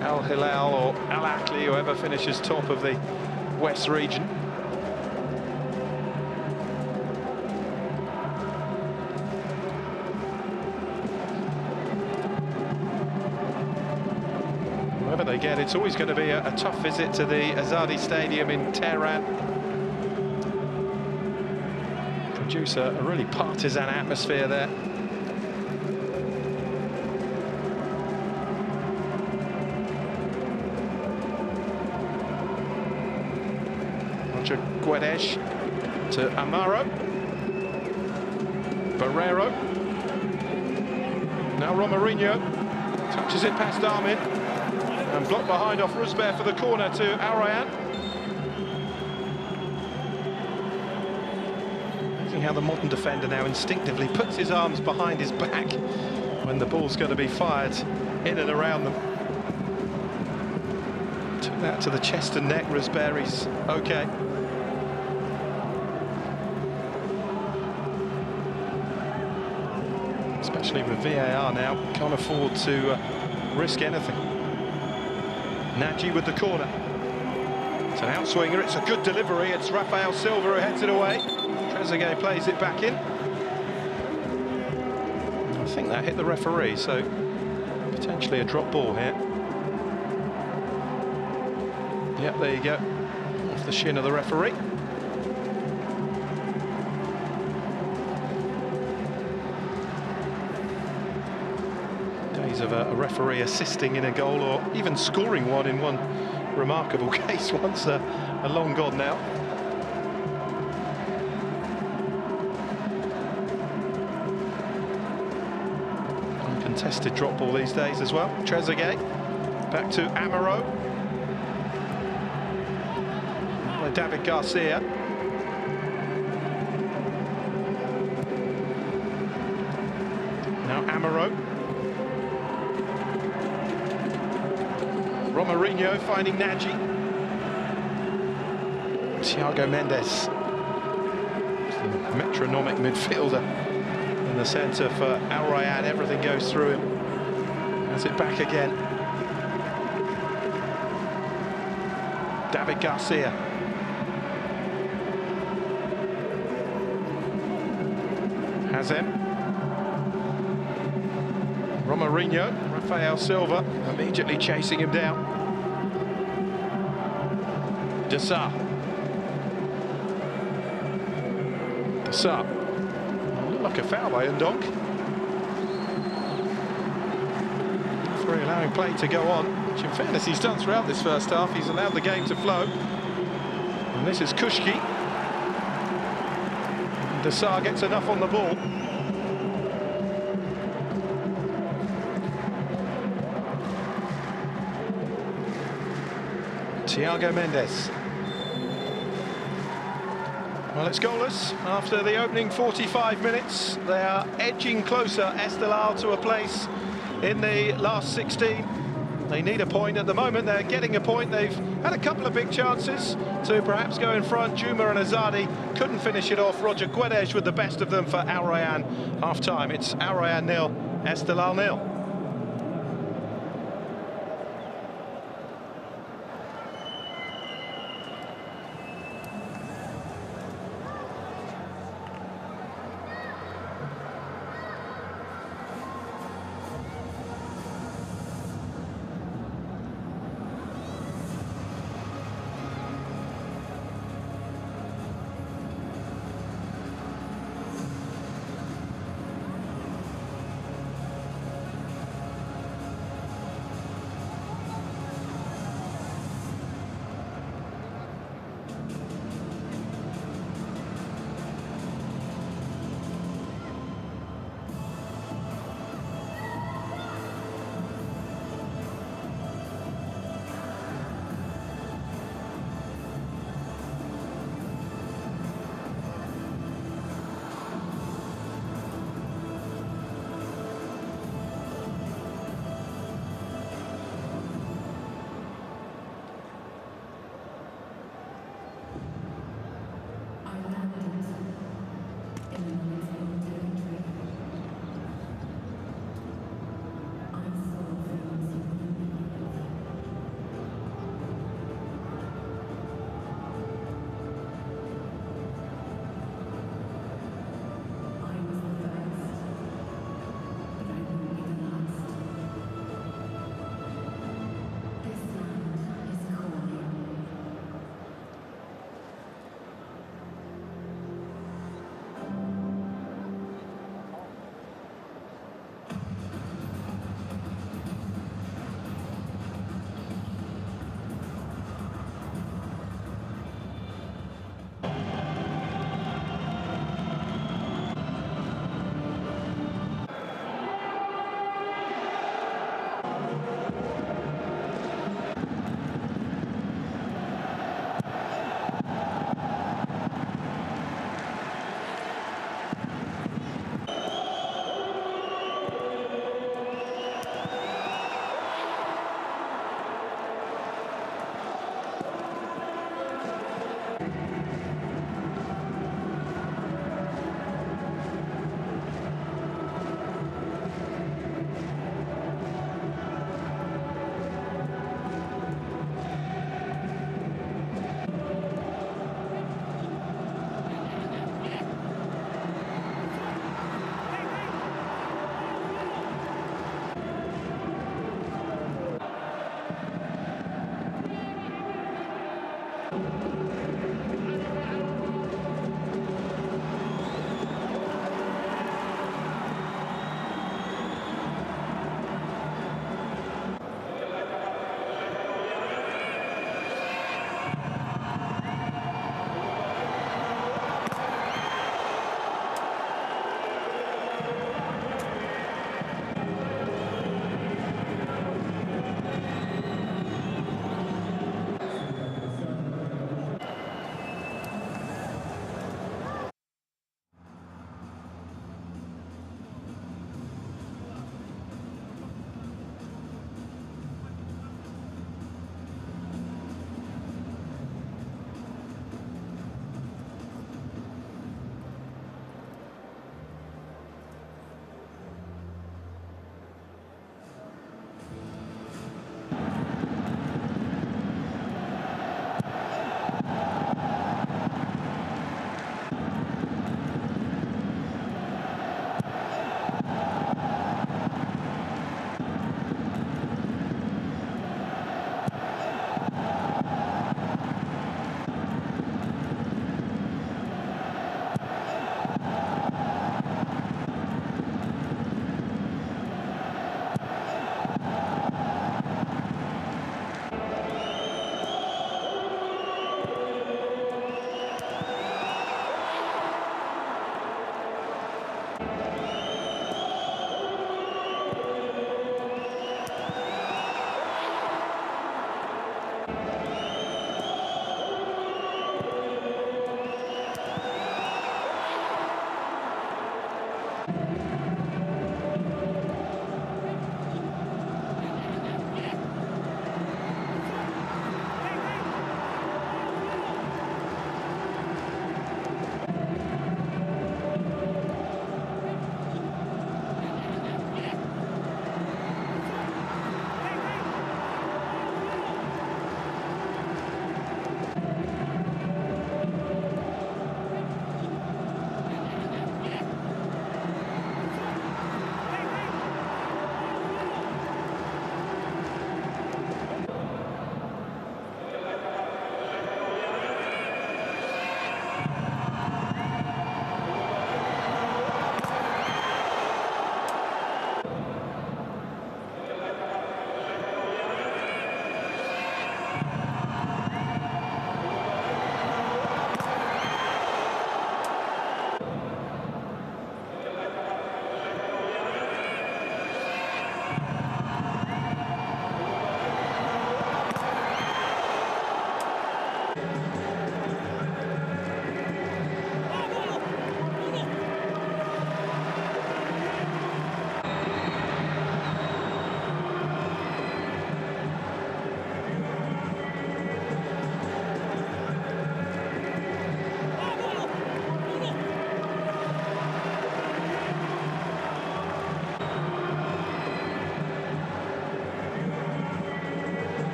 Al Hilal or Al Ahly, whoever finishes top of the West region. whoever they get, it's always going to be a tough visit to the Azadi Stadium in Tehran. Produce a really partisan atmosphere there. Roger Guedes to Amaro. Barrero. Now Romarinho touches it past Armin. And blocked behind off Rusber for the corner to Al Rayyan. Amazing how the modern defender now instinctively puts his arms behind his back when the ball's going to be fired in and around them. Took that to the chest and neck, Rusber, he's okay. Especially with VAR now, can't afford to risk anything. Nagy with the corner. It's an outswinger, it's a good delivery, it's Rafael Silva who heads it away. Trezeguet plays it back in. I think that hit the referee, so potentially a drop ball here. Yep, there you go, off the shin of the referee. Of a referee assisting in a goal or even scoring one in one remarkable case once are long gone now. Uncontested drop ball these days as well. Trezeguet back to Amaro. By David Garcia. Now Amaro. Romarinho finding Nagy. Thiago Mendes, the metronomic midfielder in the centre for Al Rayyan. Everything goes through him. Has it back again. David Garcia. Hazem. Romarinho, Rafael Silva immediately chasing him down. Dessart. Looked like a foul by Ndonk. Referee allowing play to go on, which in fairness he's done throughout this first half. He's allowed the game to flow. And this is Kushki. And Dessart gets enough on the ball. Thiago Mendes. Well, it's goalless after the opening 45 minutes. They are edging closer, Esteghlal, to a place in the last 16. They need a point at the moment. They're getting a point. They've had a couple of big chances to perhaps go in front. Juma and Azadi couldn't finish it off. Roger Guedes with the best of them for Al Rayyan. Half-time, it's Al Rayyan 0, Esteghlal 0.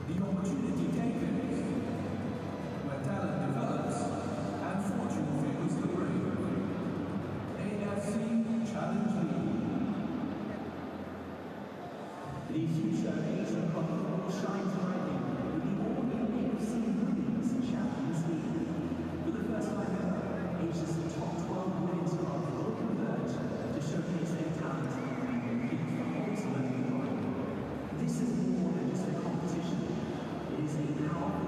The opportunity takers, where talent develops and fortune favors the brave. AFC Challenge League. The future Asian football shines brightly with the all-new AFC Champions League. For the first time ever, Asia's top 12 women's clubs will converge to showcase their talent and compete for ultimate glory. This is more than just a competition. It is a powerful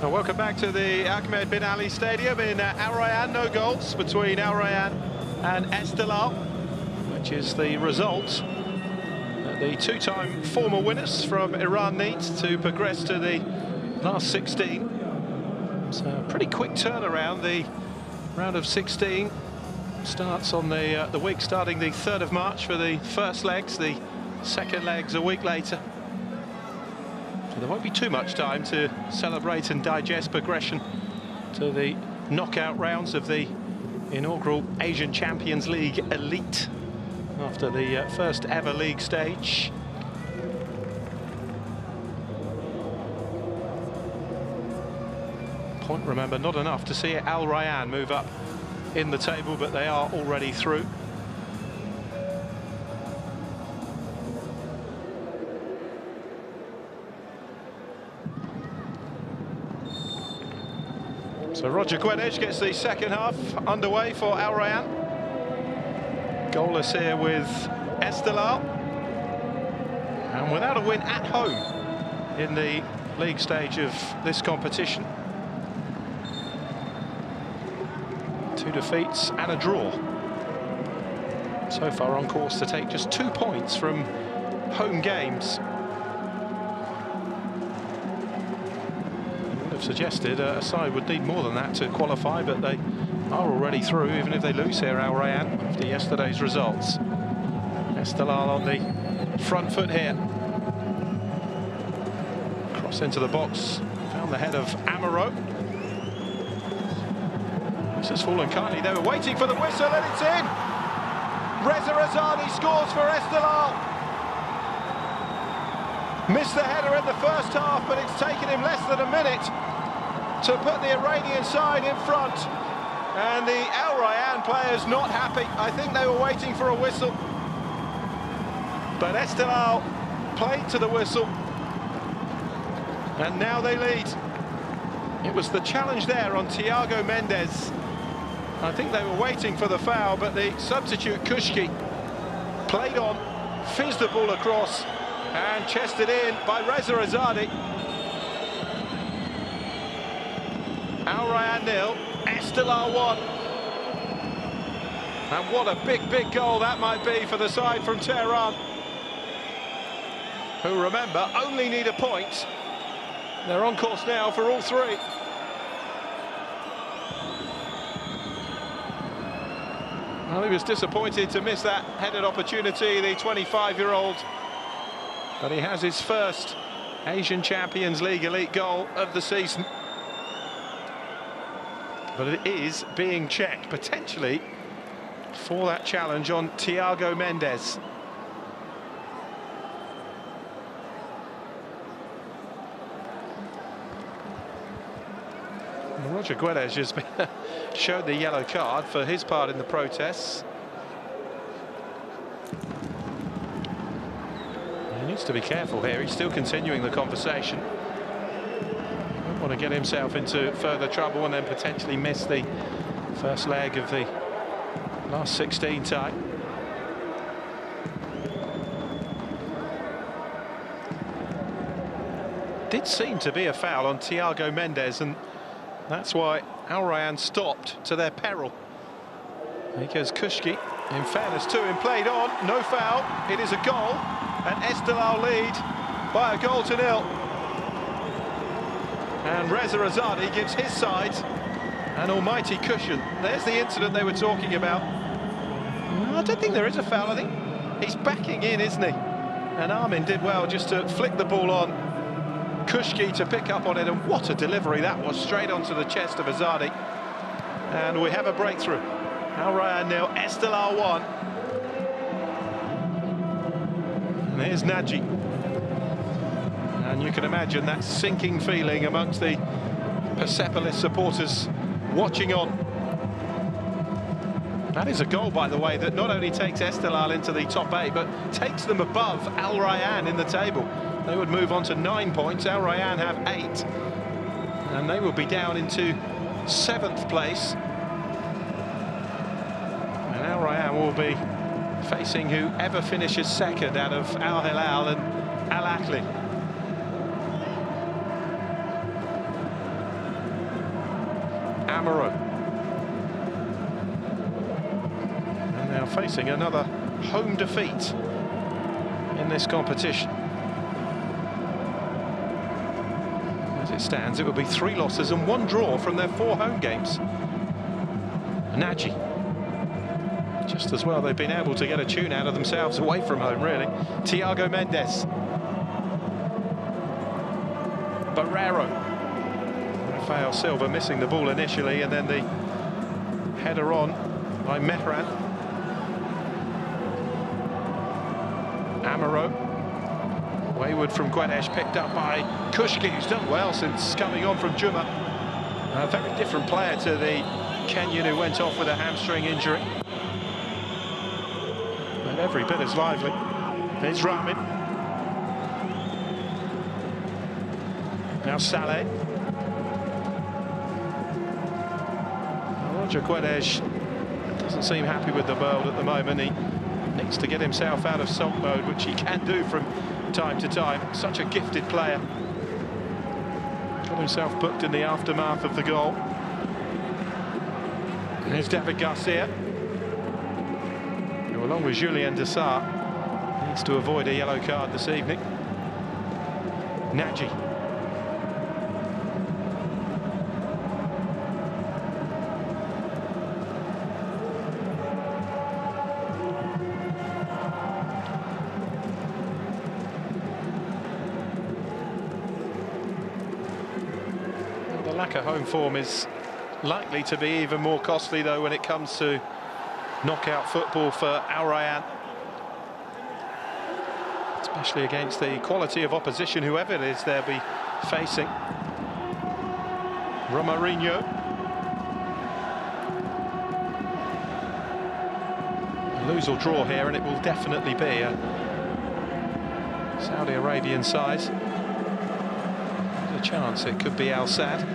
Well, welcome back to the Ahmed bin Ali Stadium in Al Rayyan. No goals between Al Rayyan and Esteghlal, which is the result that the two-time former winners from Iran need to progress to the last 16. So a pretty quick turnaround. The round of 16 starts on the week starting the 3rd of March for the first legs. The second legs a week later. So there won't be too much time to celebrate and digest progression to the knockout rounds of the inaugural Asian Champions League Elite after the first ever league stage. Point, remember, not enough to see Al Rayyan move up in the table, but they are already through. So Roger Guedes gets the second half underway for Al Rayyan. Goalless here with Esteghlal. And without a win at home in the league stage of this competition. 2 defeats and a draw. So far on course to take just 2 points from home games. Suggested a side would need more than that to qualify, but they are already through, even if they lose here, Al Rayyan, after yesterday's results. Esteghlal on the front foot here. Cross into the box, found the head of Amaro. This has fallen kindly. They were waiting for the whistle, and it's in! Reza Razadi scores for Esteghlal. Missed the header in the first half, but it's taken him less than a minute to put the Iranian side in front. And the Al Rayyan players not happy. I think they were waiting for a whistle. But Esteghlal played to the whistle. And now they lead. It was the challenge there on Thiago Mendes. I think they were waiting for the foul, but the substitute Kushki played on, fizzed the ball across, and chested in by Reza Razadi. Al Rayyan 0, Esteghlal 1. And what a big goal that might be for the side from Tehran, who, remember, only need a point. They're on course now for all three. Well, he was disappointed to miss that headed opportunity, the 25-year-old. But he has his first Asian Champions League Elite goal of the season. But it is being checked, potentially, for that challenge on Thiago Mendes. And Roger Guedes has been showed the yellow card for his part in the protests. He needs to be careful here. He's still continuing the conversation. Won't want to get himself into further trouble and then potentially miss the first leg of the last 16 tie. Did seem to be a foul on Thiago Mendes, and that's why Al Rayyan stopped to their peril. Here goes Kushki. In fairness to him, played on, no foul. It is a goal, and Esteghlal lead by a goal to 0. And Reza Razadi gives his side an almighty cushion. There's the incident they were talking about. I don't think there is a foul. I think he's backing in, isn't he? And Armin did well just to flick the ball on. Kushki to pick up on it, and what a delivery that was, straight onto the chest of Azadi. And we have a breakthrough. Al Rayyan 0, Esteghlal 1. And here's Naji. And you can imagine that sinking feeling amongst the Persepolis supporters watching on. That is a goal, by the way, that not only takes Esteghlal into the top 8, but takes them above Al Rayyan in the table. They would move on to 9 points. Al Rayyan have 8. And they will be down into 7th place. And Al Rayyan will be facing whoever finishes second out of Al Hilal and Al Ahly. Amaro. And they are facing another home defeat in this competition. As it stands, it will be 3 losses and 1 draw from their 4 home games. Nagy. Just as well they've been able to get a tune out of themselves away from home, really. Thiago Mendes. Barrero. Rafael Silva missing the ball initially, and then the header on by Mehran. Amaro. Wayward from Guedes, picked up by Kushki, who's done well since coming on from Juma. A very different player to the Kenyan who went off with a hamstring injury. But every bit as lively. Here's Rayyan. Now Saleh. Roger Guedes doesn't seem happy with the world at the moment. He needs to get himself out of sulk mode, which he can do from time to time. Such a gifted player. Got himself booked in the aftermath of the goal. And here's David Garcia, who, along with Julien Dessart, needs to avoid a yellow card this evening. Nagy. The lack of home form is likely to be even more costly, though, when it comes to knockout football for Al Rayyan, especially against the quality of opposition, whoever it is they'll be facing. Romarinho. Lose or draw here, and it will definitely be a Saudi Arabian side. There's a chance it could be Al Sadd.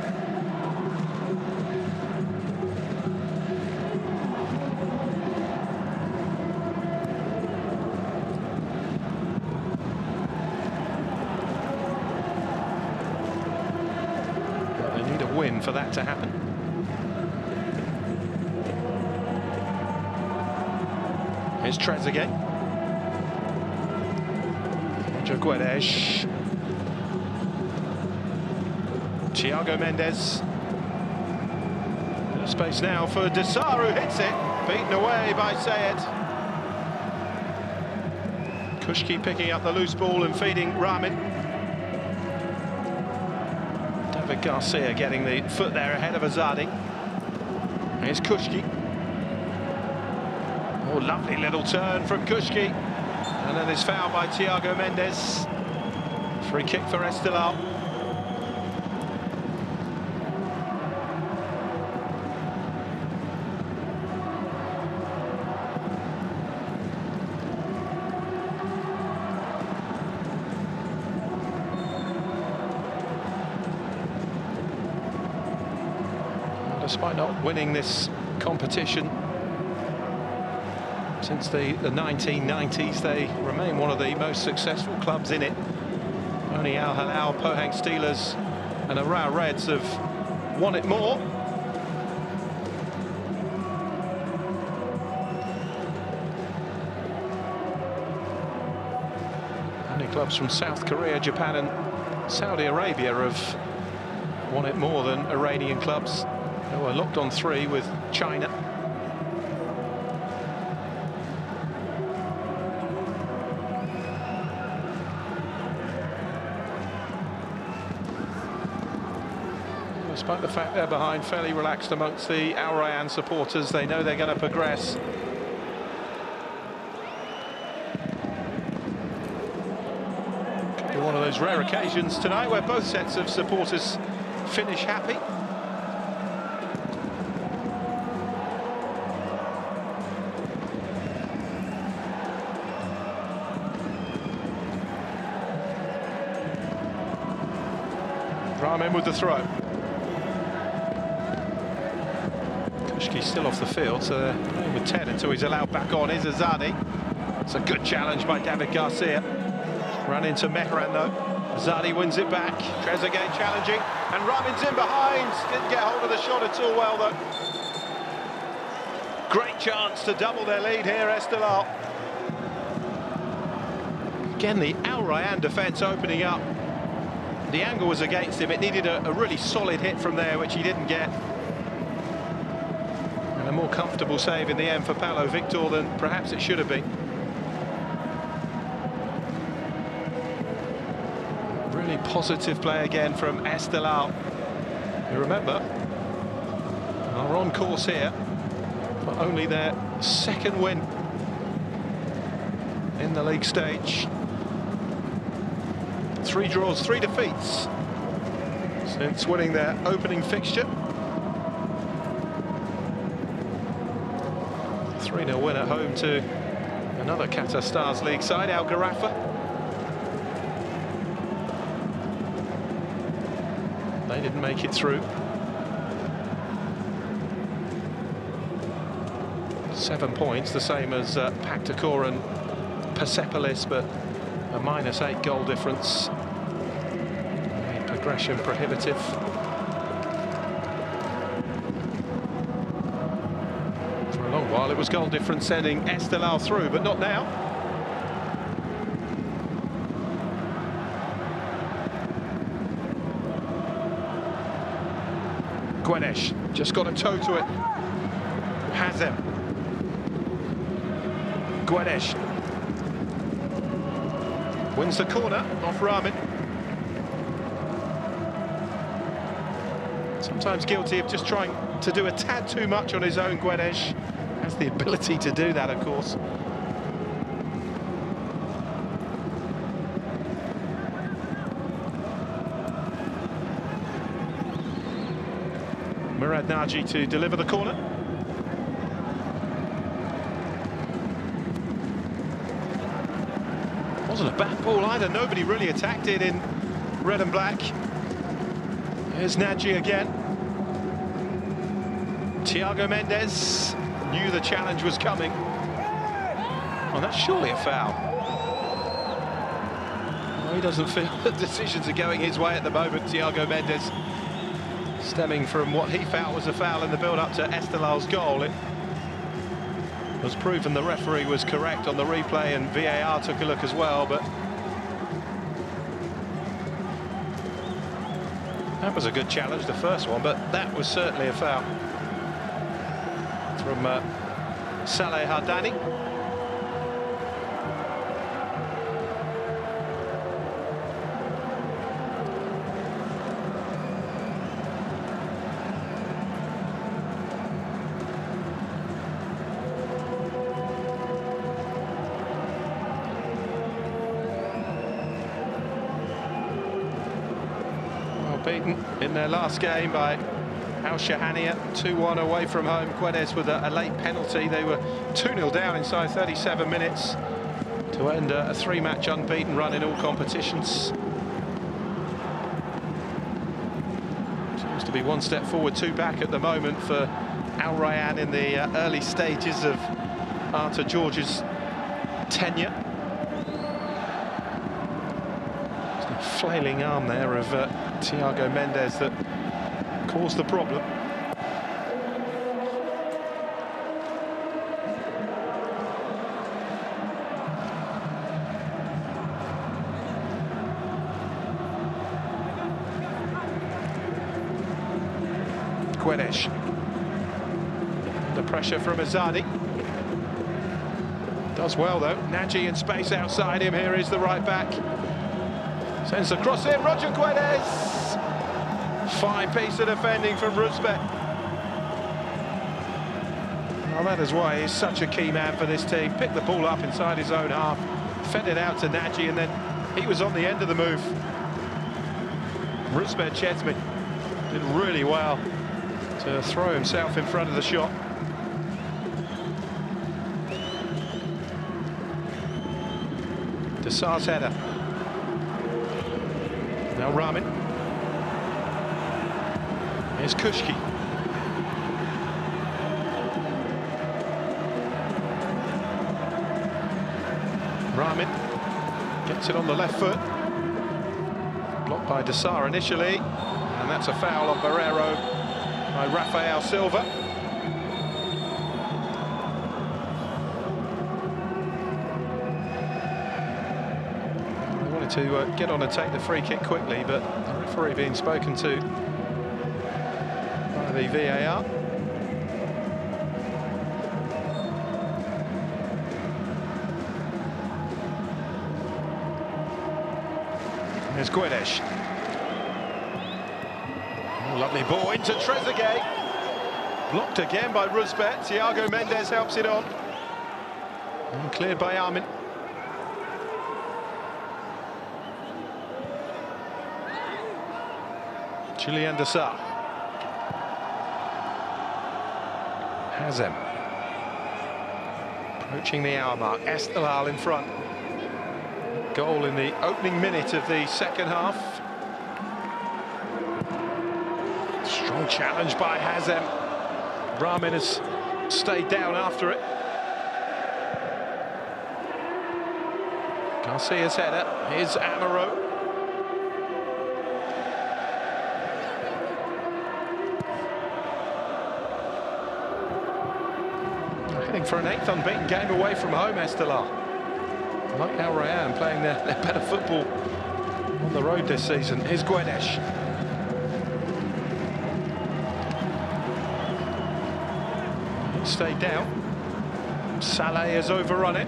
Win for that to happen. Here's Trezeguet. Roger Guedes. Thiago Mendes. Space now for Dessart, who hits it. Beaten away by Sayed. Kushki picking up the loose ball and feeding Rayyan. Garcia getting the foot there ahead of Azadi. Here's Kushki. Oh, lovely little turn from Kushki. And then this foul by Thiago Mendes. Free kick for Esteghlal. Despite not winning this competition since the 1990s, they remain one of the most successful clubs in it. Only Al Hilal, Pohang Steelers and Arar Reds have won it more. Only clubs from South Korea, Japan and Saudi Arabia have won it more than Iranian clubs. They were locked on 3 with China. Despite the fact they're behind, fairly relaxed amongst the Al Rayyan supporters. They know they're going to progress. Could be one of those rare occasions tonight where both sets of supporters finish happy. Rayyan with the throw. Kushki's still off the field, so they're playing with 10 until he's allowed back on. Here's Azadi. It's a good challenge by David Garcia. Run into Mehran though. Azadi wins it back. Trezeguet challenging. And Rayyan's in behind, didn't get hold of the shot at all well though. Great chance to double their lead here, Esteghlal. Again, the Al Rayyan defence opening up. The angle was against him. It needed a really solid hit from there, which he didn't get. And a more comfortable save in the end for Paulo Victor than perhaps it should have been. Really positive play again from Esteghlal. You remember, are on course here, but only their second win in the league stage. 3 draws, 3 defeats since winning their opening fixture. 3-0 win at home to another Qatar Stars League side, Al Gharafa. They didn't make it through. 7 points, the same as Paktakor and Persepolis, but a -8 goal difference. Made progression prohibitive. For a long while it was goal difference sending Esteghlal through, but not now. Guedes just got a toe to it. Has him. Guedes wins the corner off Rayyan. Sometimes guilty of just trying to do a tad too much on his own. Guedes has the ability to do that, of course. Murad Naji to deliver the corner. Wasn't a bad ball either, nobody really attacked it in red and black. Here's Naji again. Thiago Mendes knew the challenge was coming. Oh, that's surely a foul. Oh, he doesn't feel the decisions are going his way at the moment, Thiago Mendes. Stemming from what he felt was a foul in the build-up to Esteghlal goal. It was proven the referee was correct on the replay, and VAR took a look as well, but that was a good challenge, the first one, but that was certainly a foul from Saleh Hardani. Beaten in their last game by Al Shahania, 2-1 away from home. Guedes with a late penalty. They were 2-0 down inside 37 minutes to end a 3-match unbeaten run in all competitions. Seems to be 1 step forward, 2 back at the moment for Al Rayyan in the early stages of Artur George's tenure. Flailing arm there of Thiago Mendes that caused the problem. Guedes. The pressure from Azadi. Does well though. Naji in space outside him. Here is the right back. Sends the cross in, Roger Guedes. Fine piece of defending from Rusbek. Well, that is why he's such a key man for this team. Picked the ball up inside his own half, fed it out to Naji, and then he was on the end of the move. Rusbek Chesmi did really well to throw himself in front of the shot. Desar's header. Now Rayyan. Here's Kushki. Rayyan gets it on the left foot. Blocked by Desar initially. And that's a foul on Barreiro by Rafael Silva. They wanted to get on and take the free kick quickly, but the referee being spoken to by the VAR. Here's Guedes. Oh, lovely ball into Trezeguet. Blocked again by Rusbet. Thiago Mendes helps it on. And cleared by Armin. Julian de Sar. Hazem. Approaching the hour mark. Esteghlal in front. Goal in the opening minute of the second half. Strong challenge by Hazem. Ramin has stayed down after it. Garcia's header. Here's Amaro. Heading for an 8th unbeaten game away from home, Esteghlal. Like Al Rayyan, playing their better football on the road this season. Here's Guedes. He stayed down. Saleh has overrun it.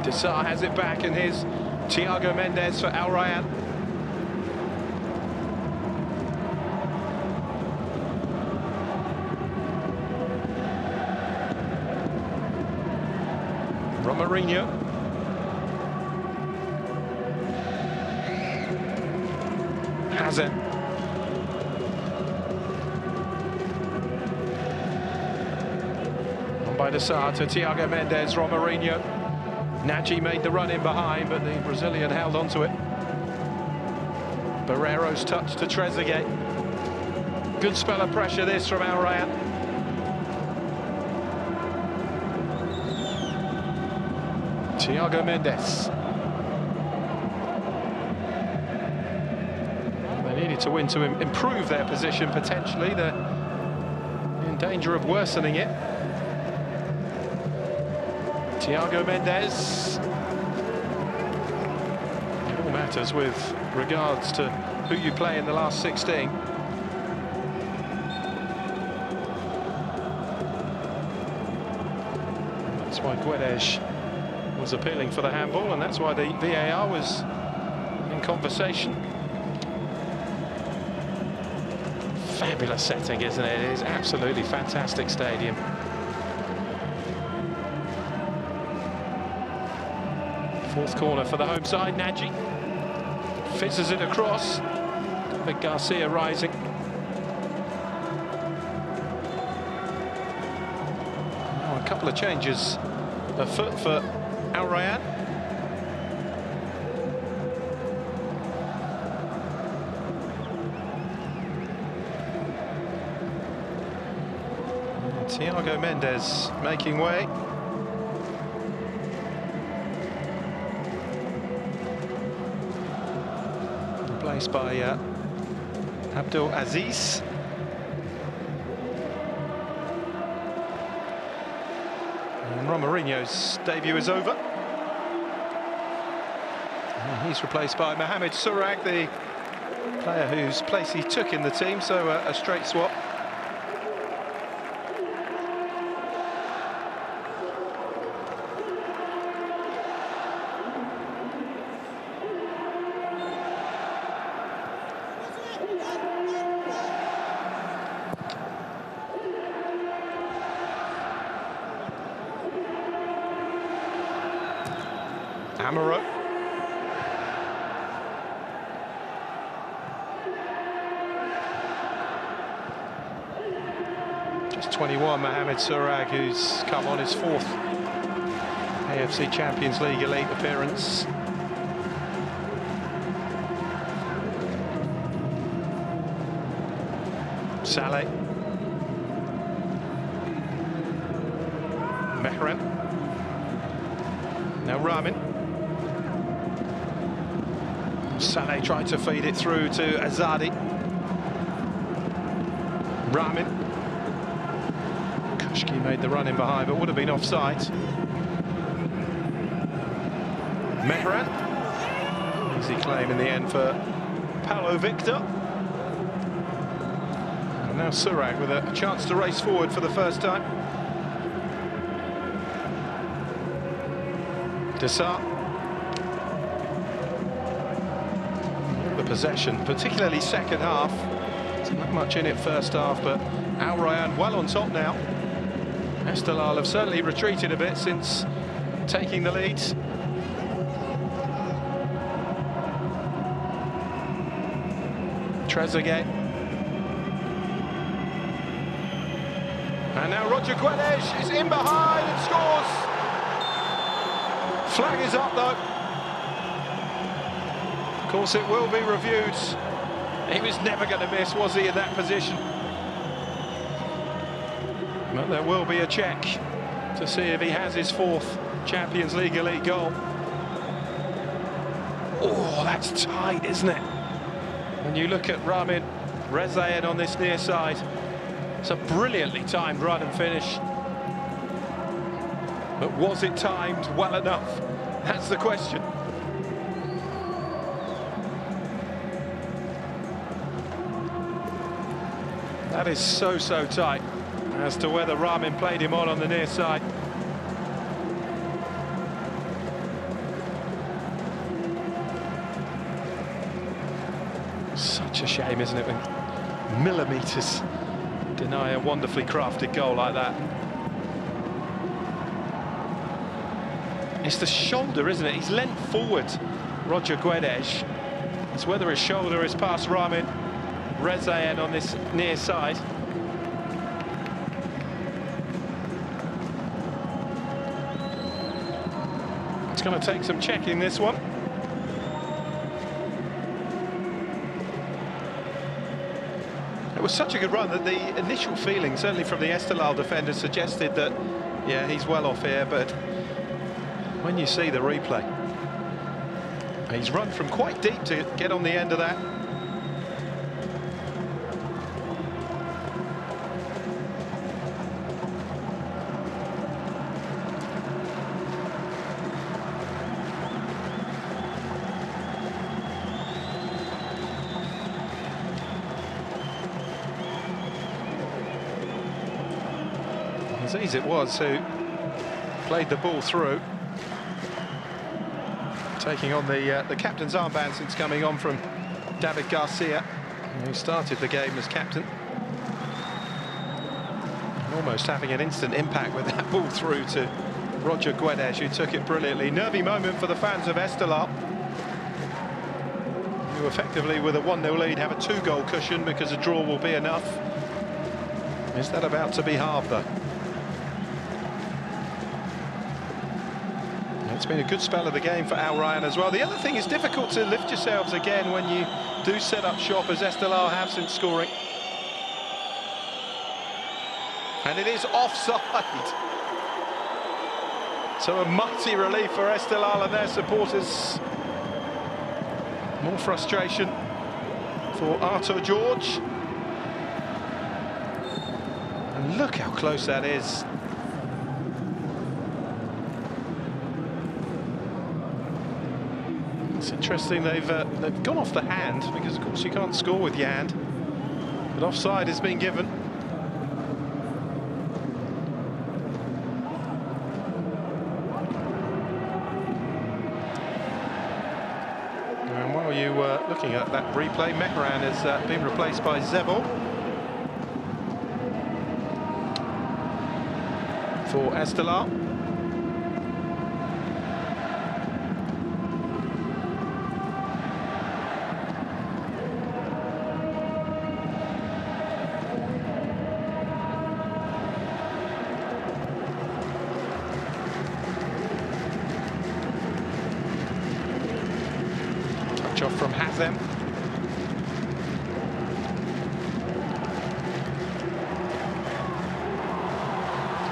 De Sar has it back, and here's Thiago Mendes for Al Rayyan. Romarinho. Hazem. On by De Sar to Thiago Mendes, Romarinho. Nagy made the run in behind, but the Brazilian held onto it. Barreiro's touch to Trezeguet. Good spell of pressure this from Al Rayyan. Thiago Mendes. Needed to win to improve their position potentially. They're in danger of worsening it. Thiago Mendes. It all matters with regards to who you play in the last 16. That's why Guedes was appealing for the handball, and that's why the VAR was in conversation. Fabulous setting, isn't it? It is absolutely fantastic stadium. Fourth corner for the home side. Nagy fizzes it across. Big Garcia rising. Oh, a couple of changes afoot for Al Rayyan. Thiago Mendes making way. Replaced by Abdul Aziz. And Romarinho's debut is over. And he's replaced by Mohamed Surag, the player whose place he took in the team, so a straight swap. Amaro. Just 21, Mohamed Surag, who's come on his 4th AFC Champions League Elite appearance. Saleh. Mehran. Now Ramin. Saleh tried to feed it through to Azadi. Ramin. Kushki made the run in behind, but would have been offside. Mehran. Easy claim in the end for Paulo Victor. And now Surak with a chance to race forward for the first time. Desart. The possession, particularly second half. There's not much in it first half, but Al Rayyan well on top now. Esteghlal have certainly retreated a bit since taking the lead. Trezeguet. And now Roger Guedes is in behind and scores. Flag is up though. Of course it will be reviewed. He was never going to miss, was he, in that position? But there will be a check to see if he has his 4th Champions League Elite goal. Oh, that's tight, isn't it? When you look at Ramin Rayyan on this near side, it's a brilliantly timed run and finish. But was it timed well enough? That's the question. That is so tight as to whether Ramin played him on the near side. Such a shame, isn't it, when millimetres deny a wonderfully crafted goal like that. It's the shoulder, isn't it? He's leant forward, Roger Guedes. It's whether his shoulder is past Ramin Rayyan on this near side. It's going to take some checking, this one. It was such a good run that the initial feeling, certainly from the Esteghlal defender, suggested that, yeah, he's well off here, but when you see the replay, he's run from quite deep to get on the end of that. Aziz it was who played the ball through, taking on the captain's armband since coming on from David Garcia, who started the game as captain. And almost having an instant impact with that ball through to Roger Guedes, who took it brilliantly. Nervy moment for the fans of Esteghlal, who effectively, with a 1-0 lead, have a 2-goal cushion because a draw will be enough. Is that about to be halved, though? It's been a good spell of the game for Al Rayyan as well. The other thing is difficult to lift yourselves again when you do set up shop, as Esteghlal have since scoring. And it is offside. So a mighty relief for Esteghlal and their supporters. More frustration for Artur George. And look how close that is. It's interesting, they've gone off the hand, because of course you can't score with your hand, but offside has been given. And while you were looking at that replay, Mehran has been replaced by Zebel for Esteghlal. Off from Hazem.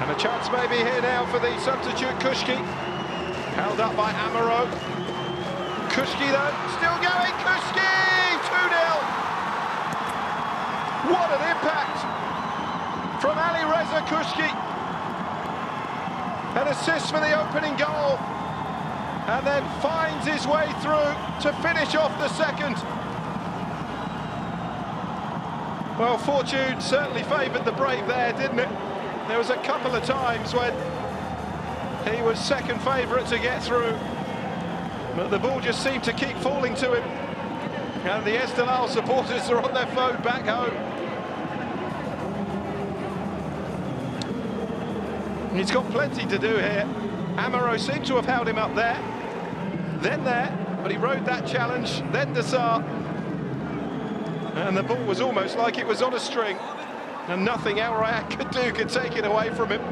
And a chance maybe here now for the substitute Kushki. Held up by Amaro. Kushki though, still going, Kushki! 2-0! What an impact from Ali Reza Kushki. An assist for the opening goal. And then finds his way through to finish off the second. Well, fortune certainly favoured the brave there, didn't it? There was a couple of times when he was second favourite to get through, but the ball just seemed to keep falling to him. And the Esteghlal supporters are on their phone back home. He's got plenty to do here. Amaro seemed to have held him up there, but he rode that challenge, then Desar. And the ball was almost like it was on a string, and nothing Al Rayyan could take it away from him.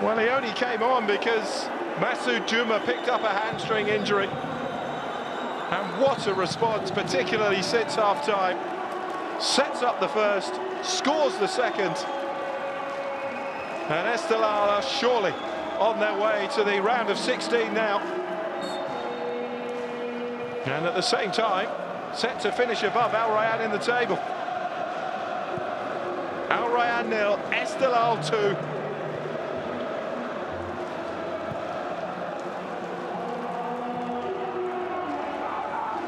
Well, he only came on because Masoud Juma picked up a hamstring injury. And what a response, particularly since half-time. Sets up the first, scores the second. And Esteghlal are surely on their way to the round of 16 now. And at the same time, set to finish above Al Rayyan in the table. Al Rayyan 0, Esteghlal 2.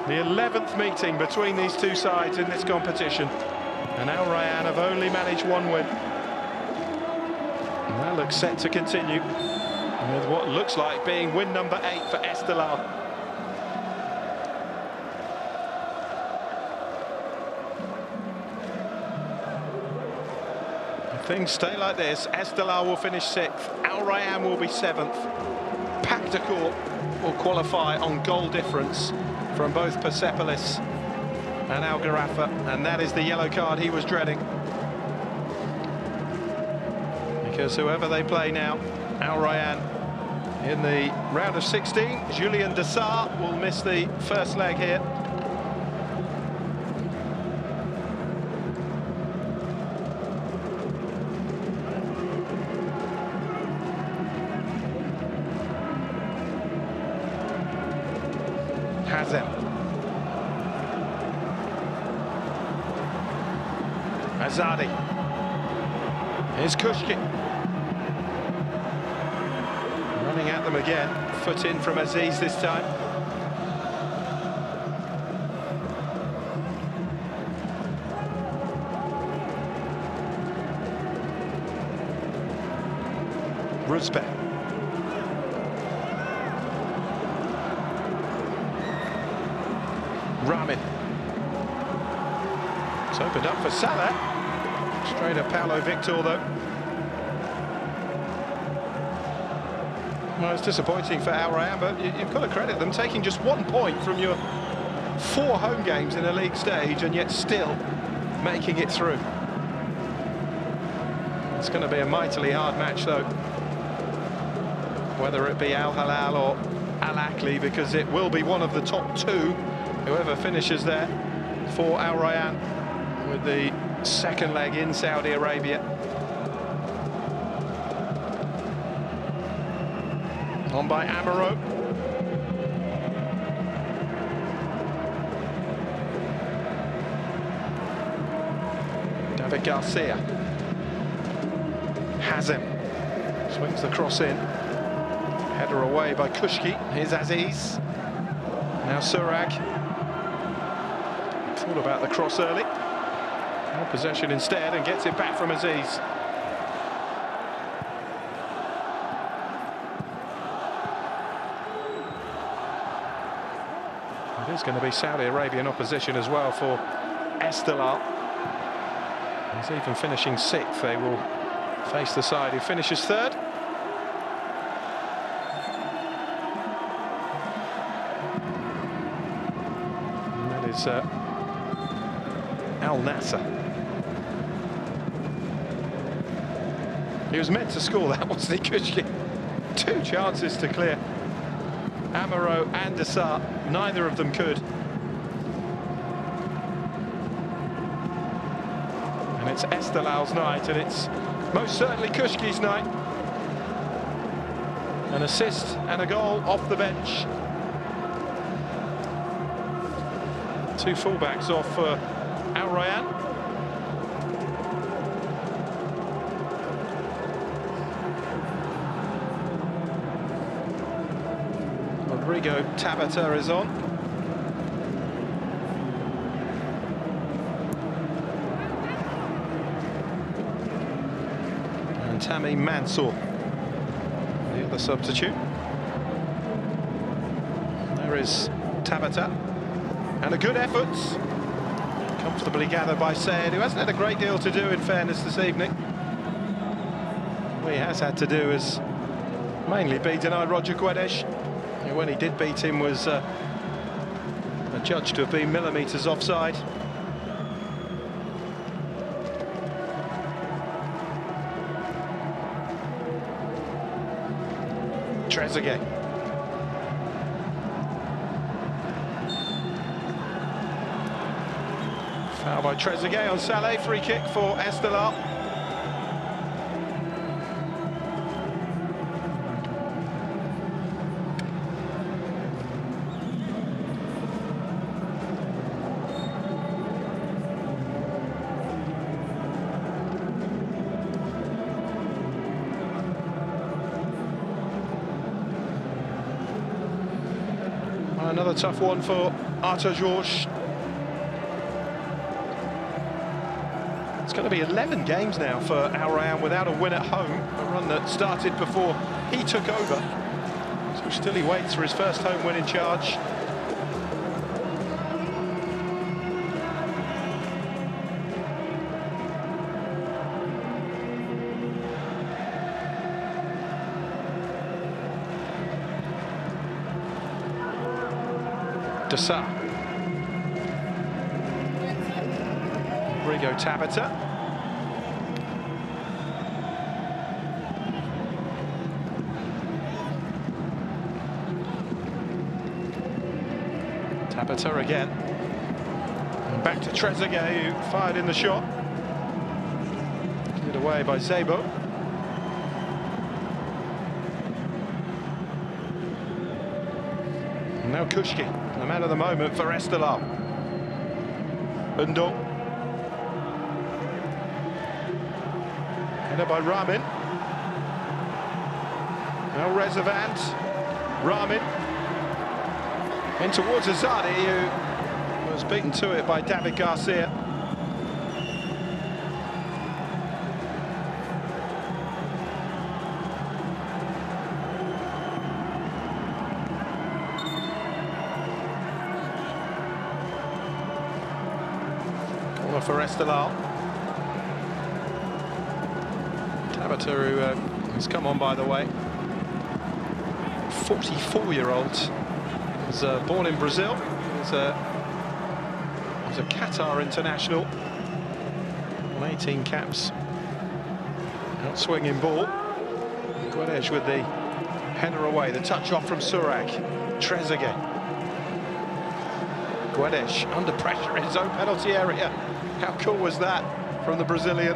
The 11th meeting between these two sides in this competition. And Al Rayyan have only managed one win. And that looks set to continue with what looks like being win number 8 for Esteghlal. If things stay like this, Esteghlal will finish 6th, Al Rayyan will be 7th. Pak de Court will qualify on goal difference from both Persepolis and Al Gharafa, and that is the yellow card he was dreading. Because whoever they play now, Al Rayyan in the round of 16, Julien Desar will miss the first leg here. Hazem. Azadi. Here's Kushki. Running at them again. Foot in from Aziz this time. Rusbek. Ramin. It's opened up for Salah. Straight at Paulo Victor, though. Well, it's disappointing for Al Rayyan, but you've got to credit them, taking just 1 point from your 4 home games in a league stage, and yet still making it through. It's going to be a mightily hard match, though, whether it be Al Hilal or Al Ahly, because it will be one of the top 2, whoever finishes there, for Al Rayyan with the second leg in Saudi Arabia. On by Amaro. David Garcia. Hazem. Swings the cross in. Header away by Kushki. Here's Aziz. Now Surag. Thought about the cross early. More possession instead, and gets it back from Aziz. It is going to be Saudi Arabian opposition as well for Esteghlal. He's even finishing 6th. They will face the side who finishes 3rd. And that is Al Nassr. He was meant to score that, wasn't he, Kushki? 2 chances to clear. Amaro and Desar, neither of them could. And it's Esteghlal night, and it's most certainly Kushki's night. An assist and a goal off the bench. 2 fullbacks off for Al Rayyan. Rodrigo Tabata is on. And Tammy Mansour, the other substitute. There is Tabata. And a good effort. Comfortably gathered by Sayed, who hasn't had a great deal to do, in fairness, this evening. What he has had to do is mainly be denied Roger Guedes. When he did beat him was judged to have been millimetres offside. Trezeguet. Foul by Trezeguet on Saleh, free kick for Esteghlal. Another tough one for Arthur Georges. It's going to be 11 games now for Al Rayyan without a win at home, a run that started before he took over. So still he waits for his first home win in charge. Dessart. Rodrigo Tabata. Tabata again. And back to Trezeguet, who fired in the shot. Cleared away by Zebo. And now Kushki, the man of the moment for Esteghlal. Undong. Header by Ramin. Now Rezavant. Ramin. In towards Azadi, who was beaten to it by David Garcia. For Esteghlal. Tabata, who has come on, by the way, 44-year-old, was born in Brazil. Was a Qatar international, on 18 caps, out swinging ball. Guedes with the header away, the touch off from Surak. Trezeguet. Guedes under pressure in his own penalty area. How cool was that from the Brazilian?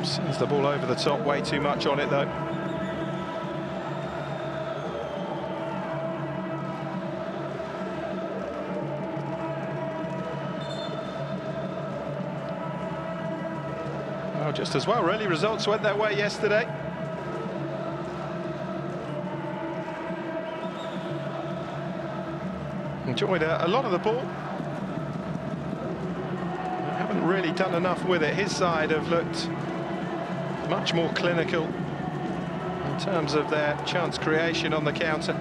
Sends the ball over the top, way too much on it though. Well, just as well, really. Results went their way yesterday. Enjoyed a lot of the ball. Haven't really done enough with it. His side have looked much more clinical in terms of their chance creation on the counter.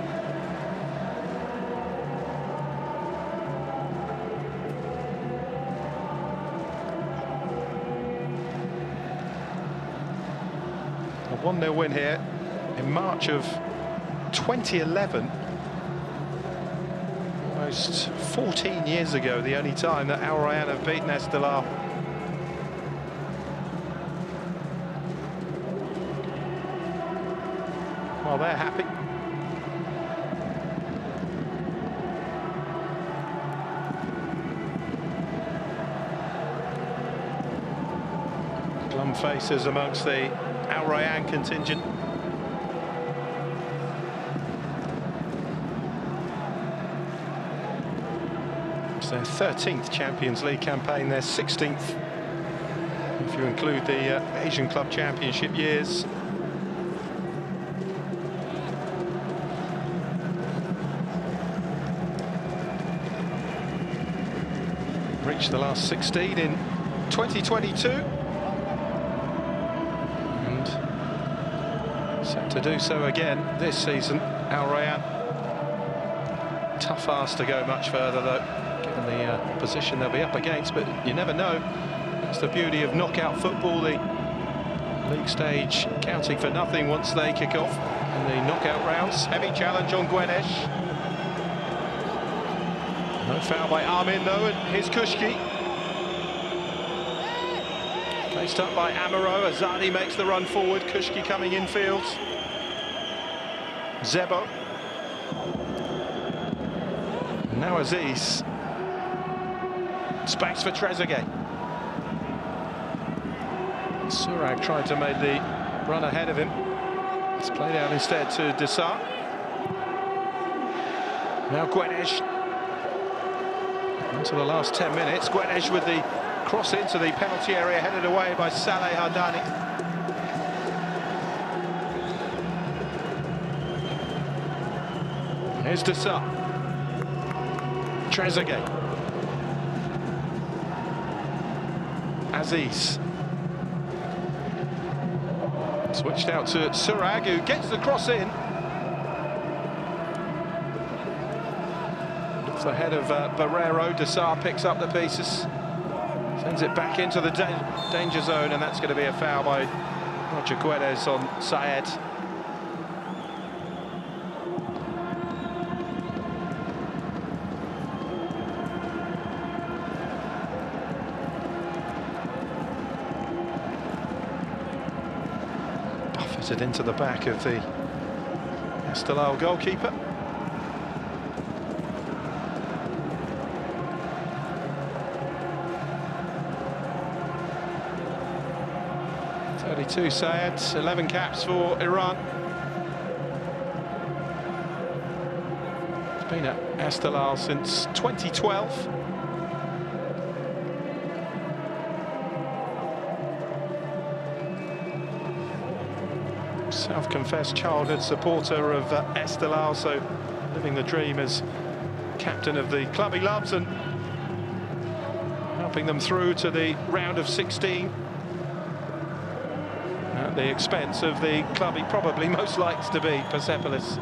A 1-0 win here in March of 2011. Almost 14 years ago, the only time that Al Rayyan have beaten Esteghlal. Well, they're happy. Glum faces amongst the Al Rayyan contingent. It's their 13th Champions League campaign, their 16th, if if you include the Asian Club Championship years. Reached the last 16 in 2022. And set to do so again this season, Al Rayyan. Tough ask to go much further, though, given the position they'll be up against, but you never know. That's the beauty of knockout football, the league stage counting for nothing once they kick off in the knockout rounds. Heavy challenge on Guedes. No foul by Armin, though, and here's Kushki. Faced up by Amaro. Azadi makes the run forward. Kushki coming infield. Zebo. Now Aziz. Space for Trezeguet. Surag tried to make the run ahead of him. It's played out instead to Dessart. Now Guedes. Into the last 10 minutes. Guedes with the cross into the penalty area, headed away by Saleh Hardani. Here's Dessart. Trezeguet. Aziz. Switched out to Surag, who gets the cross in. Off the head of Barrero. Dessart picks up the pieces. Sends it back into the danger zone, and that's going to be a foul by Roger Guedes on Syed. Buffeted into the back of the Esteghlal goalkeeper. Syed, 11 caps for Iran. He's been at Esteghlal since 2012. Self-confessed childhood supporter of Esteghlal, so living the dream as captain of the club he loves and helping them through to the round of 16. At the expense of the club he probably most likes to be, Persepolis.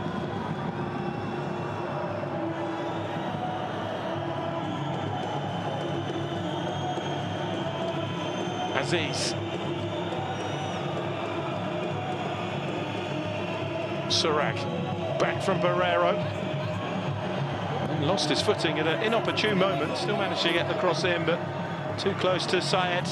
Aziz. Surag. Back from Barrero. And lost his footing at an inopportune moment. Still managed to get the cross in, but too close to Syed.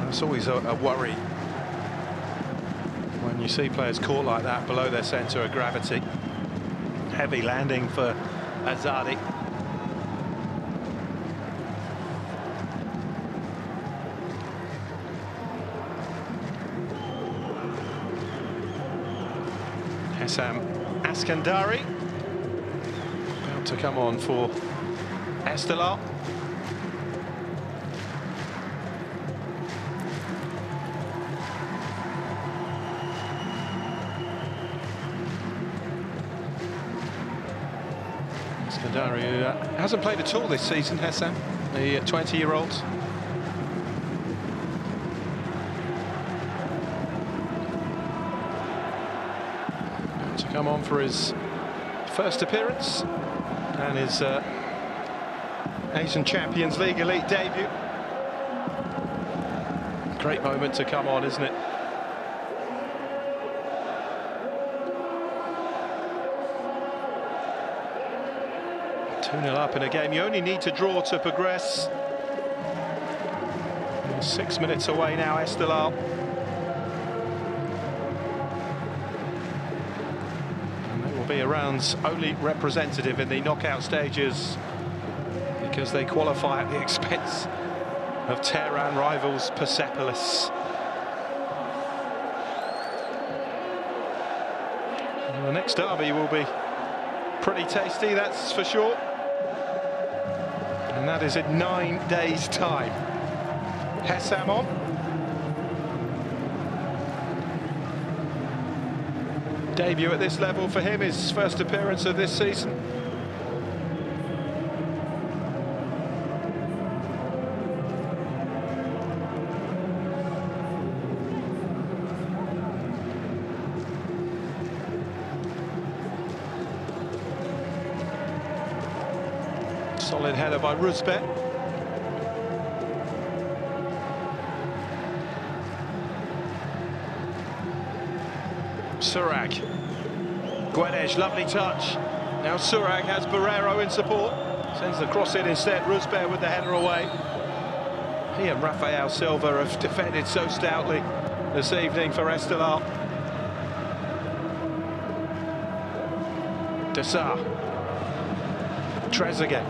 It's always a worry when you see players caught like that below their centre of gravity. Heavy landing for Azadi. Hessam Askandari about to come on for Esteghlal. Askandari, who hasn't played at all this season, Hessam, the 20-year-old. To come on for his first appearance and his Asian Champions League Elite debut. Great moment to come on, isn't it? Two-nil up in a game you only need to draw to progress. 6 minutes away now, Esteghlal. And they will be Iran's only representative in the knockout stages because they qualify at the expense of Tehran rivals Persepolis. Well, the next derby will be pretty tasty, that's for sure. And that is in 9 days' time. Hessam on. Debut at this level for him, his first appearance of this season. Solid header by Ruzbeh. Surag. Guedes, lovely touch. Now Surag has Barrero in support. Sends the cross in instead. Ruzbeh with the header away. He and Rafael Silva have defended so stoutly this evening for Esteghlal. Dessar. Trezeguet.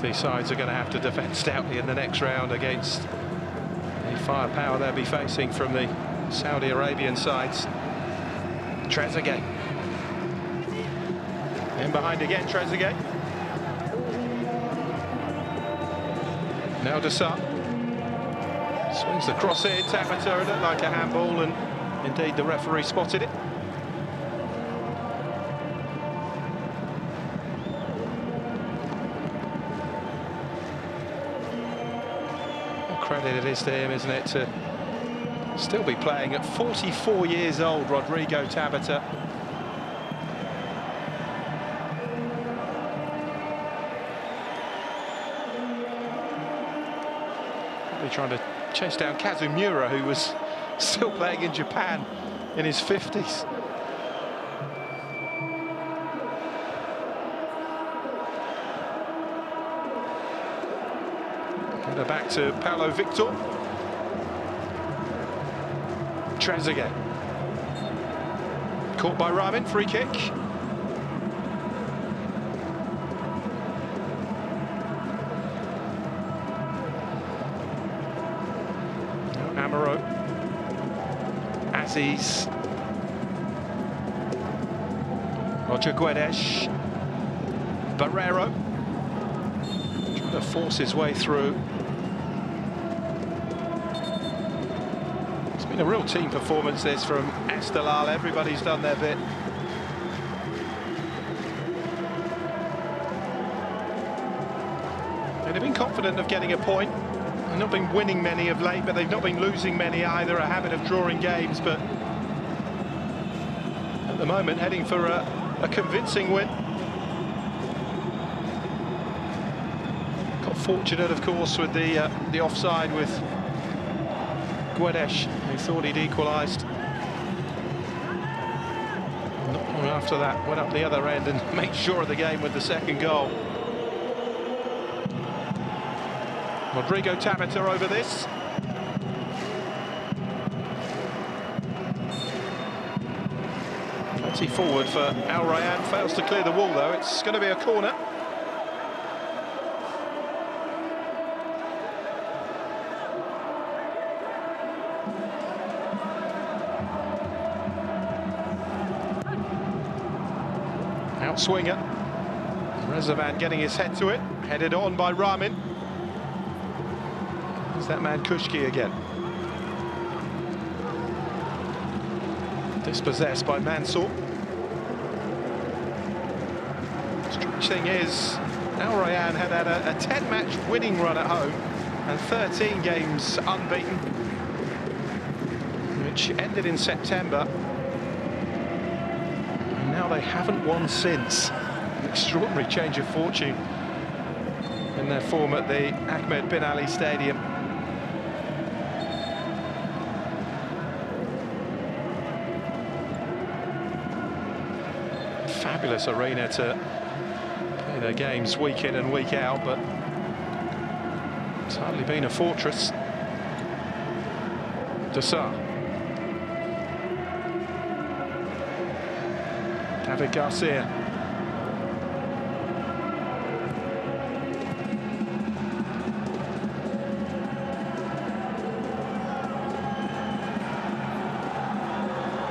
These sides are going to have to defend stoutly in the next round against the firepower they'll be facing from the Saudi Arabian sides. Trezeguet. In behind again, Trezeguet. Now Dessar. Swings the cross in, Tabata, it looked like a handball, and indeed the referee spotted it. Credit it is to him, isn't it, to still be playing at 44 years old, Rodrigo Tabata. Probably trying to chase down Kazumura, who was still playing in Japan in his 50s. Back to Paulo Victor. Trezeguet. Caught by Rayyan, free kick. Amaro. Aziz. Roger Guedes. Barrero. Trying to force his way through. A real team performance this from Esteghlal. Everybody's done their bit. They've been confident of getting a point. They've not been winning many of late, but they've not been losing many either. A habit of drawing games, but at the moment heading for a convincing win. Got fortunate, of course, with the offside with Guedes, who thought he'd equalised. Not long after that, went up the other end and made sure of the game with the second goal. Rodrigo Tabata over this. Plenty forward for Rayyan, fails to clear the wall though. It's going to be a corner. Outswinger. Rezavan getting his head to it, headed on by Rayyan. There's that man Kushki again. Dispossessed by Mansour. Strange thing is, Rayyan had a 10-match winning run at home and 13 games unbeaten, which ended in September. They haven't won since. An extraordinary change of fortune in their form at the Ahmed bin Ali Stadium. Fabulous arena to play their games week in and week out, but it's hardly been a fortress. Dessar. Garcia.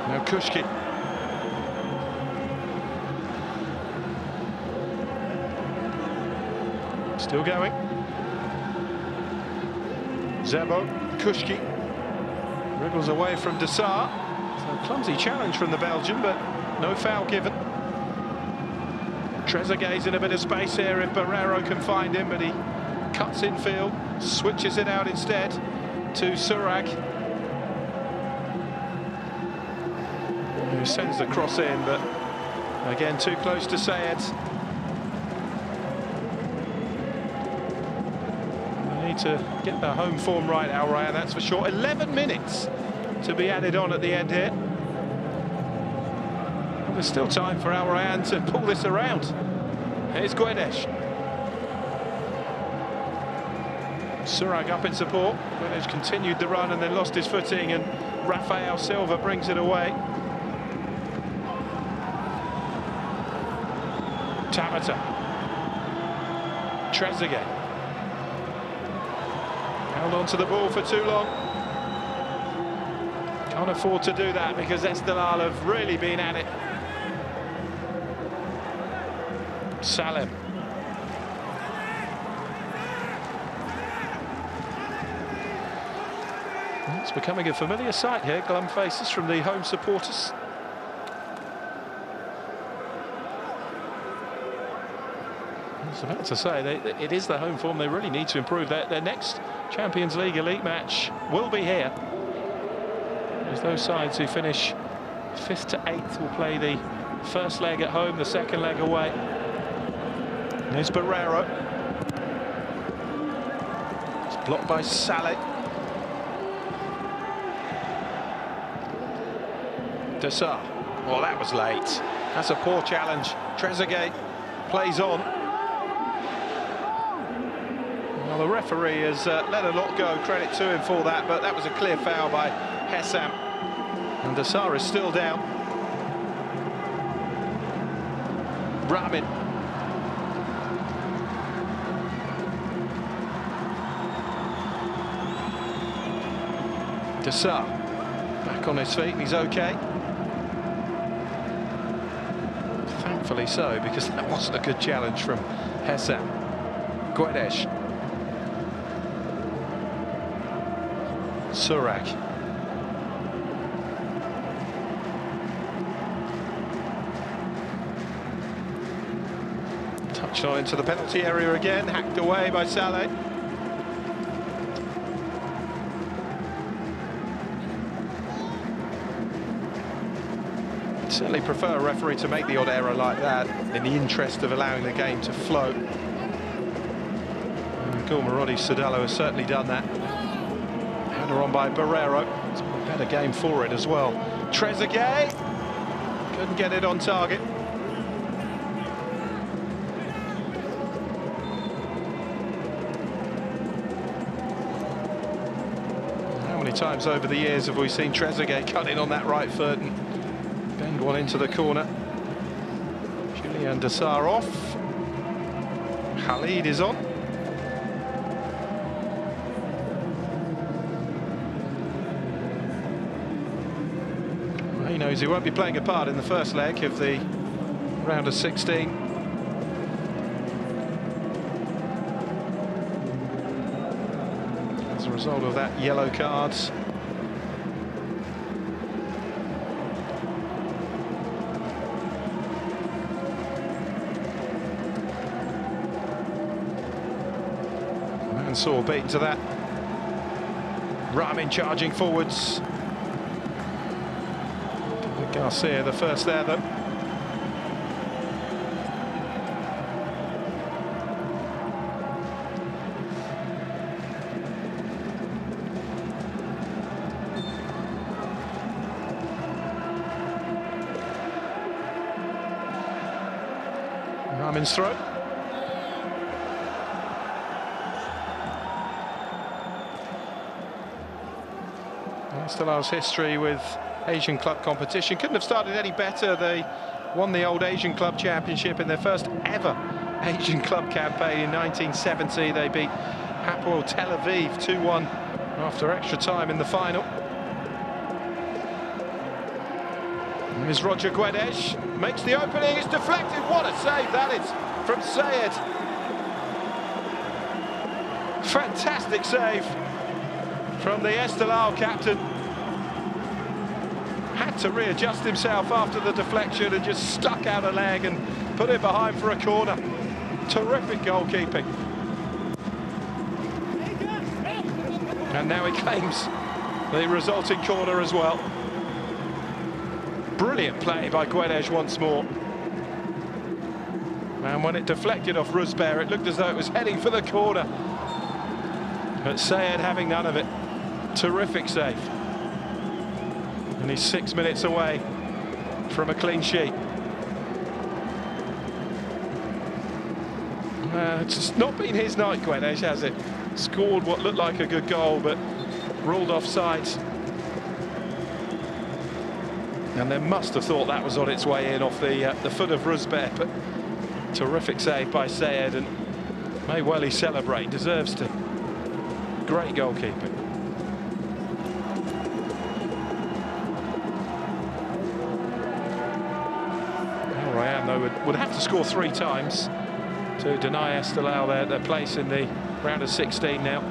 Now Kushki. Still going. Zebo, Kushki. Wriggles away from Dessart. So clumsy challenge from the Belgian, but no foul given. Trezeguet's in a bit of space here if Barrero can find him, but he cuts infield, switches it out instead to Surag, who sends the cross in, but again too close to Sayed. They need to get their home form right, Al Rayyan, that's for sure. 11 minutes to be added on at the end here. Well, there's still time for Al Rayyan to pull this around. Here's Guedes. Surag up in support. Guedes continued the run and then lost his footing, and Rafael Silva brings it away. Tabata. Trezeguet. Held on to the ball for too long. Can't afford to do that because Esteghlal have really been at it. Salem. It's becoming a familiar sight here, glum faces from the home supporters. I was about to say, it is their home form. They really need to improve. Their next Champions League Elite match will be here. As those sides who finish 5th to 8th will play the first leg at home, the second leg away. There's Barrero. It's blocked by Saleh. Dessart. Well, that was late. That's a poor challenge. Trezeguet plays on. Well, the referee has let a lot go. Credit to him for that, but that was a clear foul by Hessam. And Dessart is still down. Ramin. Dessart back on his feet and he's okay. Thankfully so, because that wasn't a good challenge from Hessam. Guedes. Surag. Touched on into the penalty area again, hacked away by Saleh. Certainly prefer a referee to make the odd error like that in the interest of allowing the game to flow. Gulmarodi Sodalo has certainly done that. Header on by Barrero. It's been a better game for it as well. Trezeguet couldn't get it on target. How many times over the years have we seen Trezeguet cut in on that right foot and bend one into the corner? Julian Dessart off. Khalid is on. Well, he knows he won't be playing a part in the first leg of the round of 16. As a result of that yellow card. Mansour beaten to that. Ramin charging forwards. Garcia the first there though. Ramin's throw. Esteghlal history with Asian club competition couldn't have started any better. They won the old Asian Club Championship in their first ever Asian Club campaign in 1970. They beat Hapoel Tel Aviv 2-1 after extra time in the final. Here's Roger Guedes, makes the opening, it's deflected. What a save that is from Sayed. Fantastic save from the Esteghlal captain. Had to readjust himself after the deflection and just stuck out a leg and put it behind for a corner. Terrific goalkeeping. And now he claims the resulting corner as well. Brilliant play by Guedes once more. And when it deflected off Rusber, it looked as though it was heading for the corner. But Sayed having none of it. Terrific save. And he's 6 minutes away from a clean sheet. It's not been his night, Guedes, has it? Scored what looked like a good goal, but ruled offsides. And they must have thought that was on its way in off the foot of Rusber, but terrific save by Sayed, and may well he celebrate, deserves to. Great goalkeeping. Rayyan, though, would have to score 3 times to deny Esteghlal their place in the round of 16 now.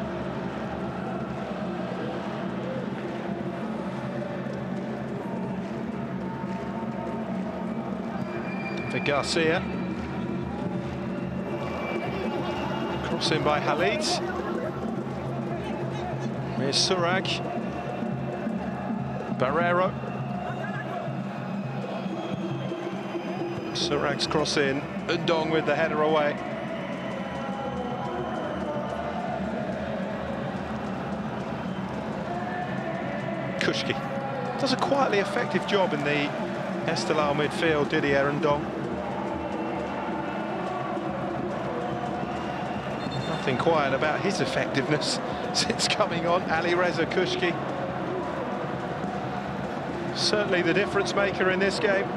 For Garcia. Crossing by Khalid. Here's Surag. Barrero. Surag's cross in. Ndong with the header away. Kushki does a quietly effective job in the Esteghlal midfield, Didier Ndong. Nothing quiet about his effectiveness since coming on. Ali Reza Kushki, certainly the difference maker in this game.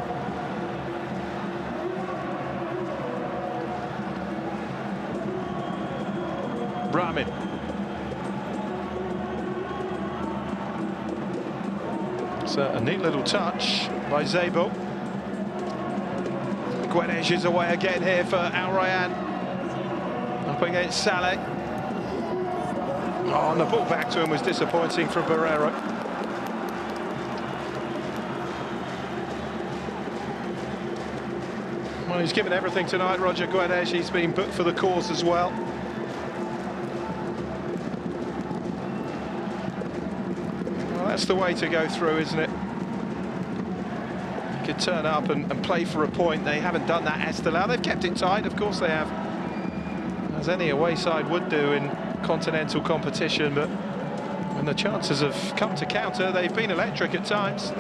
Brahmin. It's a neat little touch by Zebo. Guedes is away again here for Al Rayyan. Up against Saleh. Oh, and the ball back to him was disappointing from Barrero. Well, he's given everything tonight, Roger Guedes. He's been booked for the cause as well. Well, that's the way to go through, isn't it? You could turn up and play for a point. They haven't done that, Esteghlal. They've kept it tight, of course they have, as any away side would do in continental competition, but when the chances have come to counter, they've been electric at times.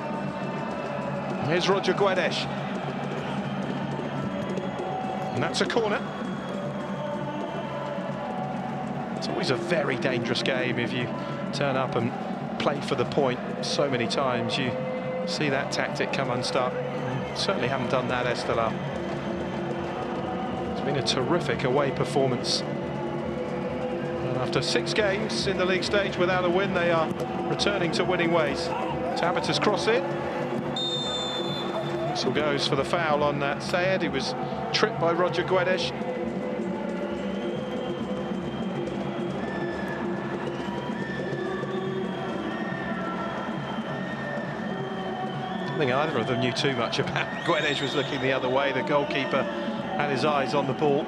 Here's Roger Guedes. And that's a corner. It's always a very dangerous game if you turn up and play for the point. So many times you see that tactic come unstuck. Certainly haven't done that, Esteghlal. It's been a terrific away performance. And after 6 games in the league stage without a win, they are returning to winning ways. Tabata's cross in. Whistle goes for the foul on Sayed. He was tripped by Roger Guedes. I don't think either of them knew too much about it. Guedes was looking the other way. The goalkeeper had his eyes on the ball.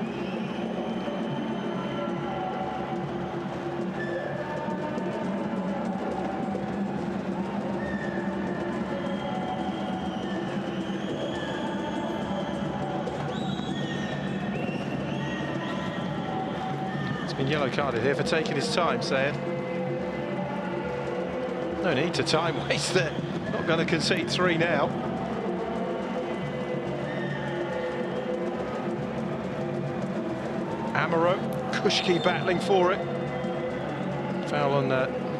Been yellow carded here for taking his time, Sayed. No need to time waste there. Not going to concede 3 now. Amaro, Kushki battling for it. Foul on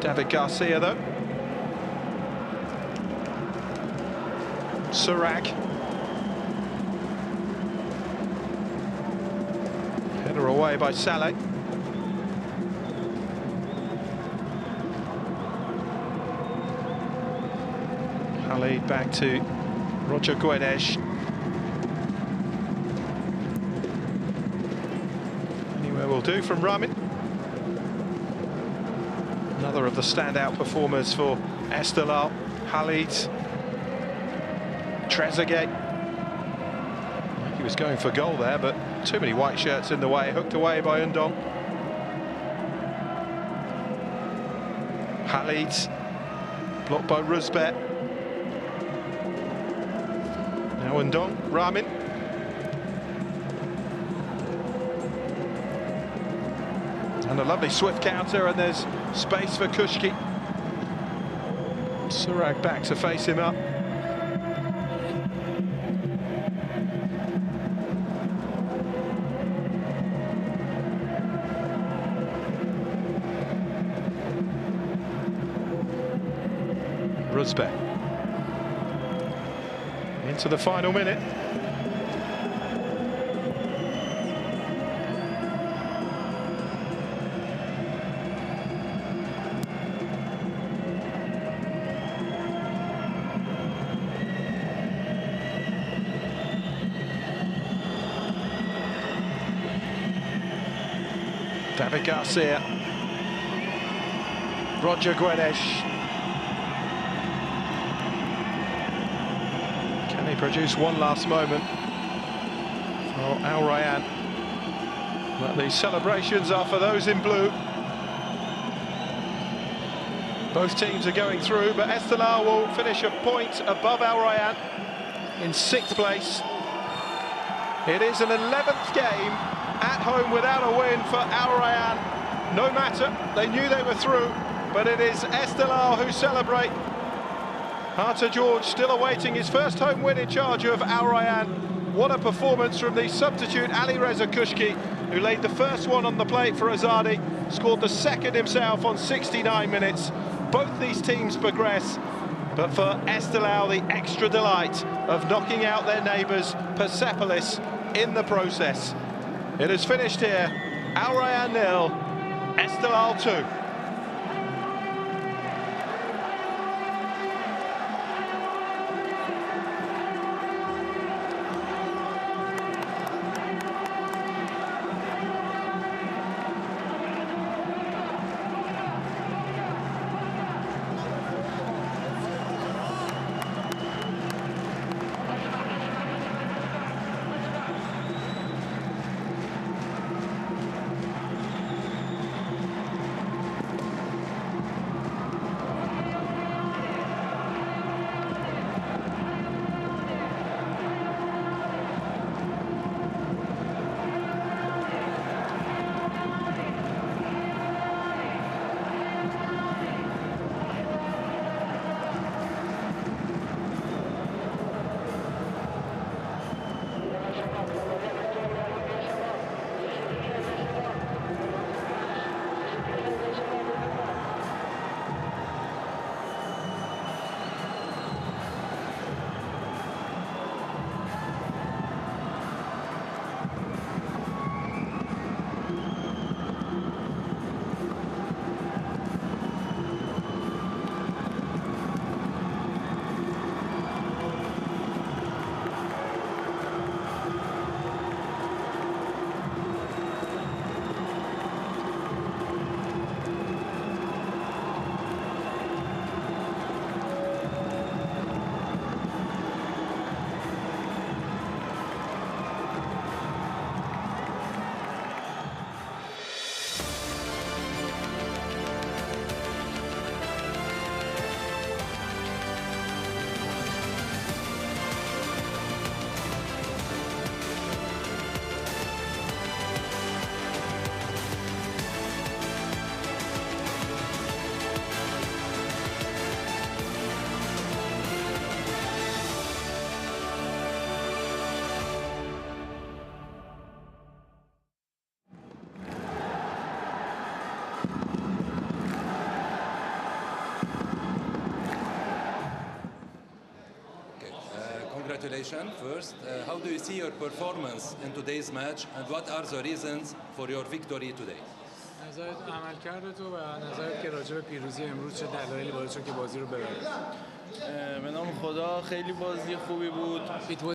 David Garcia though. Surag. Header away by Saleh. Khalid back to Roger Guedes. Anywhere will do from Rayyan. Another of the standout performers for Esteghlal. Khalid. Trezeguet. He was going for goal there, but too many white shirts in the way. Hooked away by Undong. Khalid. Blocked by Ruzbet. Now Undong. Rayyan. And a lovely swift counter, and there's space for Kushki. Surag back to face him up. Ruzbek. Into the final minute. David Garcia, Roger Guedes. Can he produce one last moment for Al Rayyan? But these celebrations are for those in blue. Both teams are going through, but Esteghlal will finish a point above Al Rayyan in 6th place. It is an 11th game at home without a win for Al Rayyan. No matter, they knew they were through, but it is Esteghlal who celebrate. Arthur George still awaiting his first home win in charge of Al Rayyan. What a performance from the substitute Ali Reza Kushki, who laid the first one on the plate for Azadi, scored the second himself on 69 minutes. Both these teams progress, but for Esteghlal, the extra delight of knocking out their neighbours Persepolis in the process. It is finished here. Al Rayyan 0, Esteghlal 2. congratulations first. How do you see your performance in today's match and what are the reasons for your victory today? نظرت عملکرد تو و نظرت که راجع به پیروزی امروز چه دلایلی باعث شد که بازی رو ببری؟ به نام خدا خیلی بازی خوبی بود.